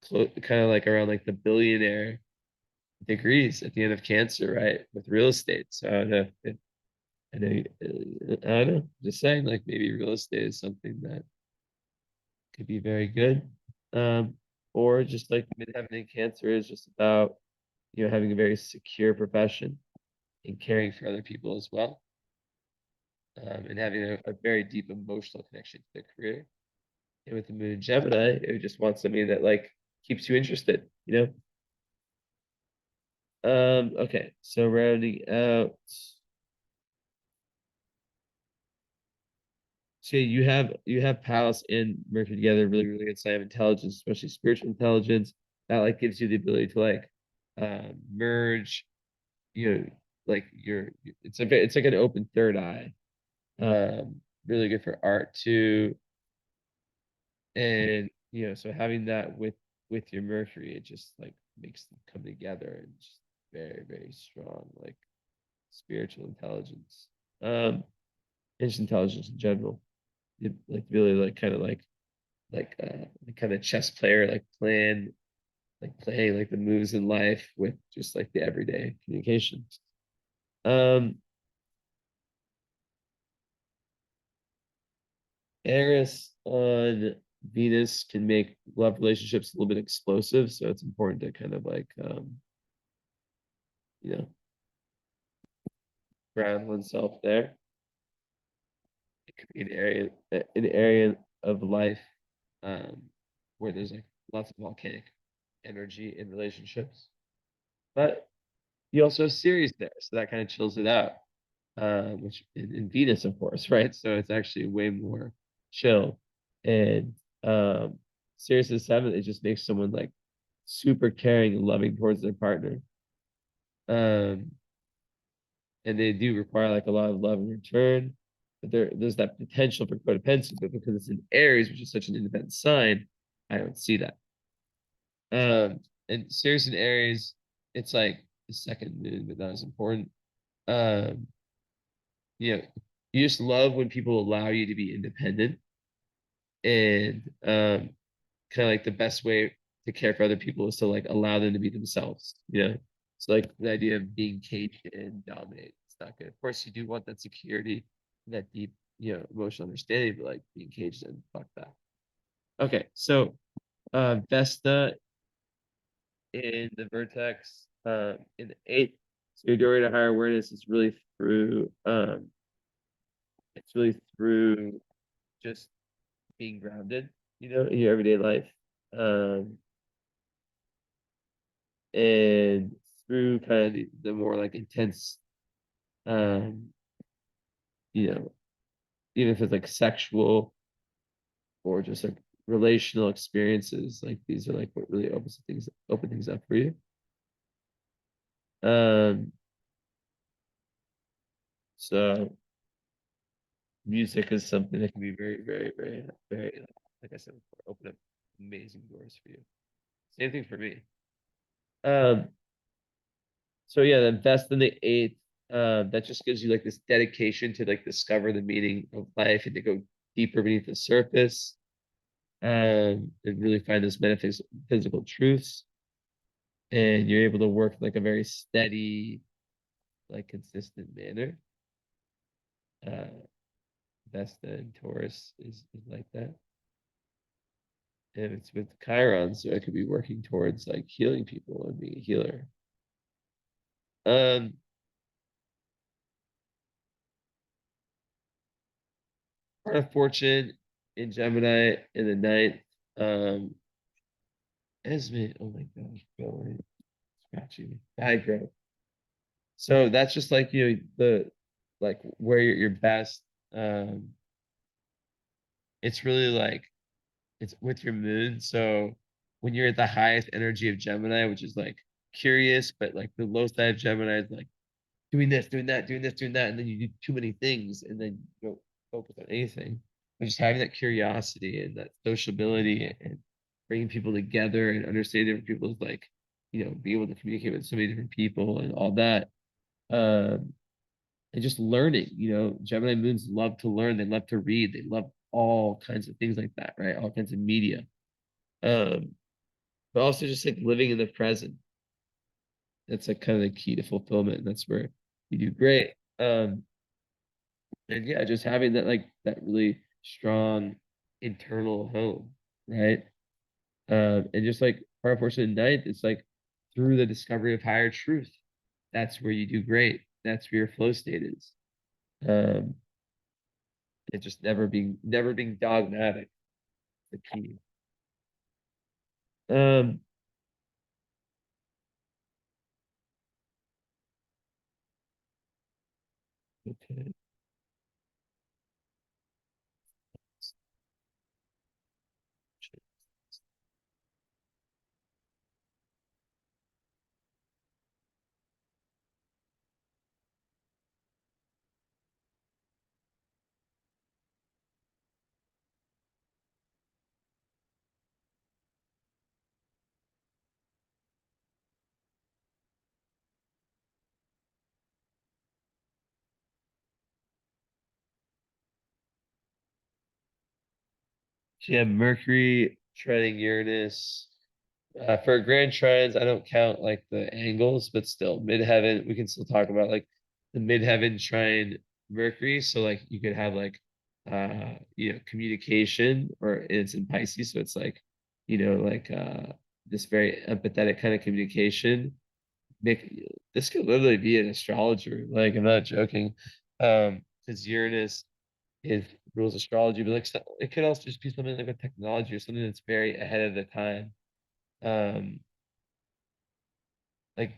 kind of like around like the billionaire degrees at the end of Cancer, right? With real estate. So I don't know I know I don't know. Just saying, like maybe real estate is something that could be very good. Um, or just like midheaven in Cancer is just about having a very secure profession and caring for other people as well. And having a very deep emotional connection to the career. And with the moon in Gemini, it would just want something that like keeps you interested. Okay, so rounding out. So you have Palace and Mercury together, really, really good sign of intelligence, especially spiritual intelligence. That like gives you the ability to like merge, you know, like it's like an open third eye. Really good for art too. And so having that with your Mercury, it just like makes them come together and just very, very strong, like spiritual intelligence. And just intelligence in general. Like really like kind of like kind of chess player, like playing like the moves in life with just like the everyday communication. Um Eris on Venus can make love relationships a little bit explosive, so it's important to kind of like you know, ground oneself there. It could be an area of life um where there's like lots of volcanic energy in relationships. But you also have Ceres there, so that kind of chills it out. Which in Venus, of course, right? So it's actually way more chill. And Sirius is seven, it just makes someone like super caring and loving towards their partner. Um, and they do require like a lot of love in return. But there's that potential for codependency, but because it's in Aries, which is such an independent sign, I don't see that. And Sirius in Aries, it's like the second moon, but not as important. Um, you know, you just love when people allow you to be independent and kind of like the best way to care for other people is to like allow them to be themselves, you know. So like the idea of being caged and dominate, it's not good. Of course, you do want that security, that deep, emotional understanding, but like being caged and fuck that. Okay, so Vesta in the vertex, in the eighth. So your doorway to higher awareness is really through it's really through just being grounded, in your everyday life. Um, and through kind of the more like intense, um, you know, even if it's like sexual or just like relational experiences, like these are like what really open things up for you. Um, so music is something that can be very, very, very, very, like I said before, open up amazing doors for you. Same thing for me. Um, So yeah, then that's in the eighth. That just gives you like this dedication to like discover the meaning of life and to go deeper beneath the surface, and really find those metaphysical truths. And you're able to work like a very steady, like consistent manner. Uh, Vesta and Taurus is like that. And it's with Chiron, so I could be working towards like healing people and being a healer. Um, Part of fortune in Gemini in the ninth. Um, Esme, oh my gosh, Bill, scratching me. Hydro. So that's just like the like where you're your best. Um, it's really like it's with your moon. So when you're at the highest energy of Gemini, which is like curious, but like the low side of Gemini is like doing this, doing that, doing this, doing that, and then you do too many things, and then you don't focus on anything. But just having that curiosity and that sociability and bringing people together and understanding different people's like, be able to communicate with so many different people and all that. Um, and just learning, Gemini moons love to learn, they love to read, they love all kinds of things like that, right? All kinds of media. Um, but also just like living in the present. That's like kind of the key to fulfillment. And that's where you do great. And yeah, just having that really strong internal home, right? And just like part portion of ninth, it's like through the discovery of higher truth. That's where you do great. That's where your flow state is. Um, and just never being dogmatic, the key. Um, okay. So you have Mercury treading Uranus. For grand trines, I don't count like the angles, but still midheaven, we can still talk about like the midheaven trine Mercury. So like you could have like communication, or it's in Pisces, so it's like, like this very empathetic kind of communication. Make This could literally be an astrologer. Like, I'm not joking. Because Uranus is rules astrology, but like it could also just be something like a technology or something that's very ahead of the time. Um, like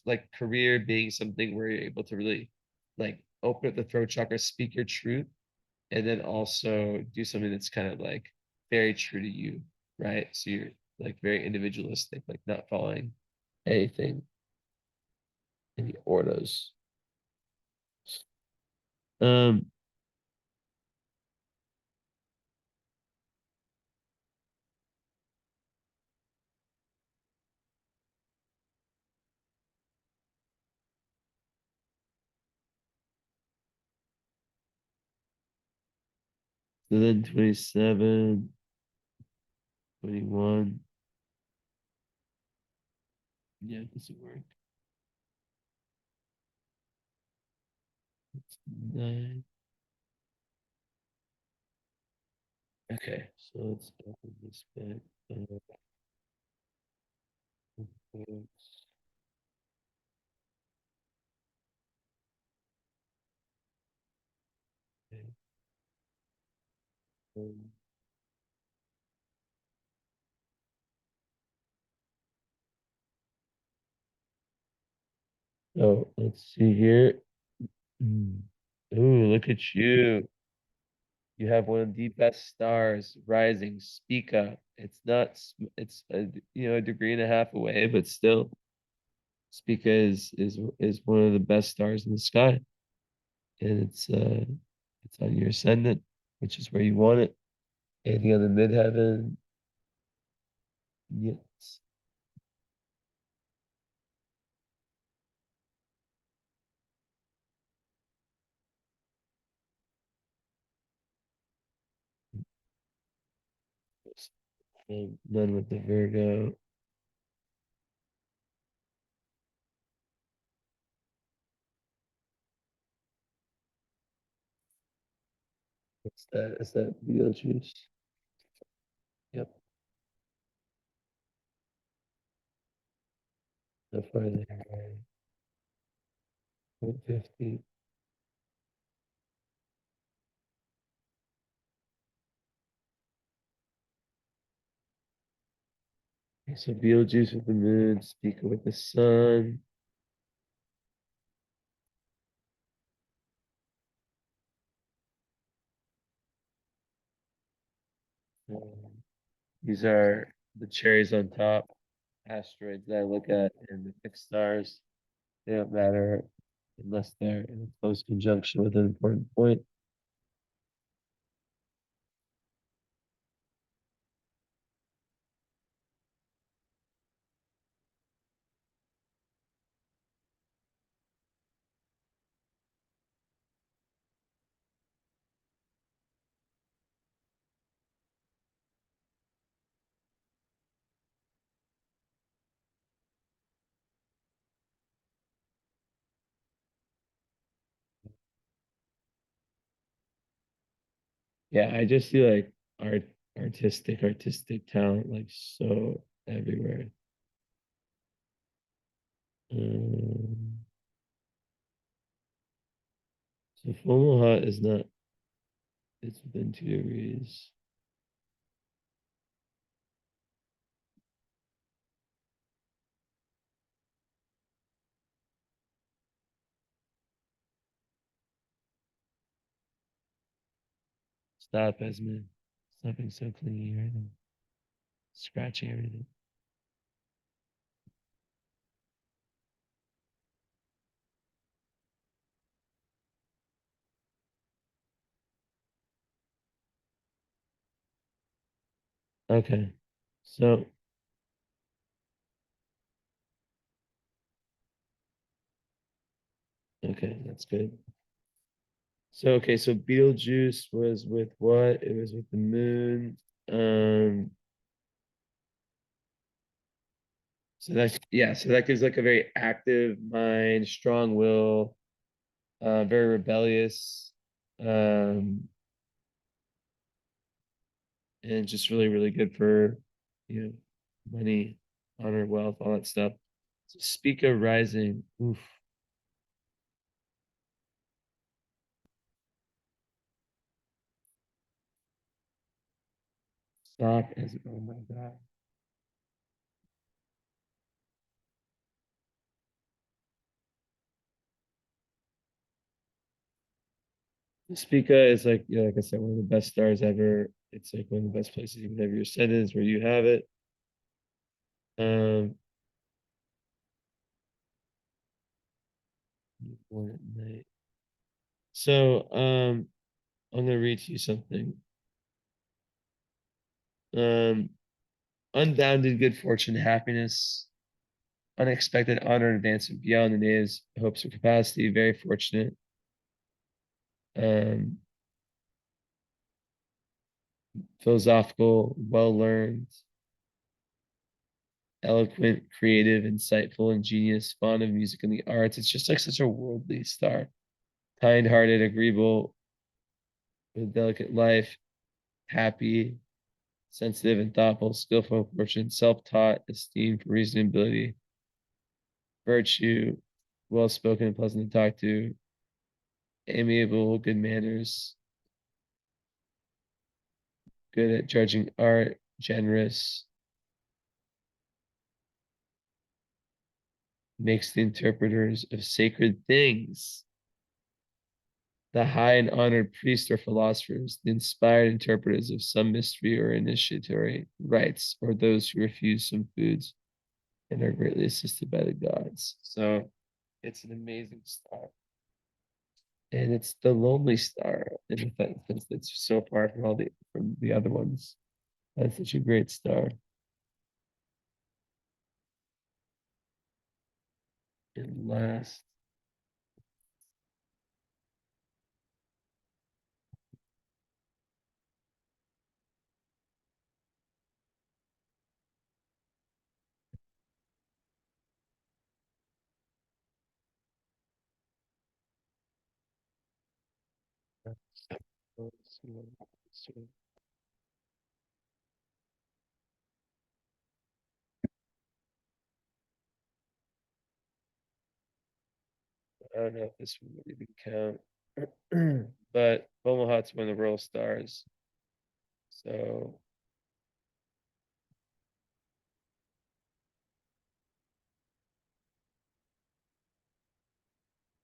like career being something where you're able to really like open up the throat chakra, speak your truth, and then also do something that's kind of like very true to you, right? So you're like very individualistic, like not following anything, any orders. Um, so then 27, 21. Yeah, it doesn't work. It's 9. Okay, so let's open this back up. Okay. um, Oh, let's see here. Mm. Ooh, look at you. You have one of the best stars rising. Speak up. It's not, it's a degree and a half away, but still, Spica is one of the best stars in the sky. And it's on your ascendant, which is where you want it. Anything on the midheaven, yes. And none with the Virgo. What's that? Is that Beetlejuice? Yep. So far there. 150. So Beetlejuice with the moon, Speaker with the sun. Um, these are the cherries on top, asteroids that I look at, and the fixed stars. They don't matter unless they're in a close conjunction with an important point. Yeah, I just see like artistic talent like so everywhere. Um, so full hot is not, it's within 2 degrees. Stop, Esmond. Stop being so clingy right now. Scratching everything. Okay. So, okay, that's good. So, okay, so Beetlejuice was with what? It was with the moon. Um, so that gives like a very active mind, strong will, very rebellious. Um, and just really, really good for, you know, money, honor, wealth, all that stuff. So Spica rising. Oof. Stop as oh my god. Spica is like, yeah, like I said, one of the best stars ever. It's like one of the best places you can have your ascendants where you have it. Um, born at night. So, I'm gonna read to you something. Um, unbounded good fortune, happiness, unexpected honor and advancement beyond the natives' hopes or capacity. Very fortunate. Um, philosophical, well learned, eloquent, creative, insightful, ingenious, fond of music and the arts. It's just like such a worldly star. Kind hearted, agreeable, with a delicate life, happy, sensitive and thoughtful, skillful, fortunate, self taught, esteemed for reasonability, virtue, well spoken and pleasant to talk to, amiable, good manners, good at judging art, generous, makes the interpreters of sacred things, the high and honored priests or philosophers, the inspired interpreters of some mystery or initiatory rites, or those who refuse some foods and are greatly assisted by the gods. So it's an amazing star. And it's the lonely star in the sense that's so far from all the other ones. That's such a great star. And last, I don't know if this would even count, but Omaha's one of the royal stars. So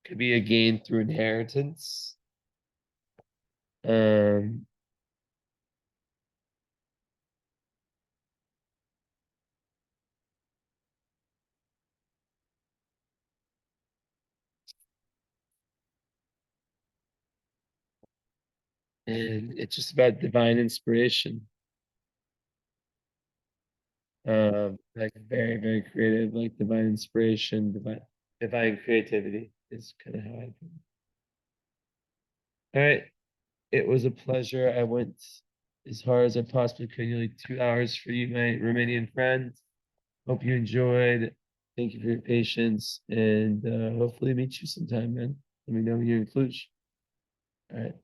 could be a gain through inheritance. Um, and it's just about divine inspiration. Like very, very creative, like divine inspiration, divine creativity is kind of how I think. All right. It was a pleasure. I went as hard as I possibly could, nearly 2 hours for you, my Romanian friend. Hope you enjoyed. Thank you for your patience and hopefully meet you sometime, man. Let me know when you're in Cluj. All right.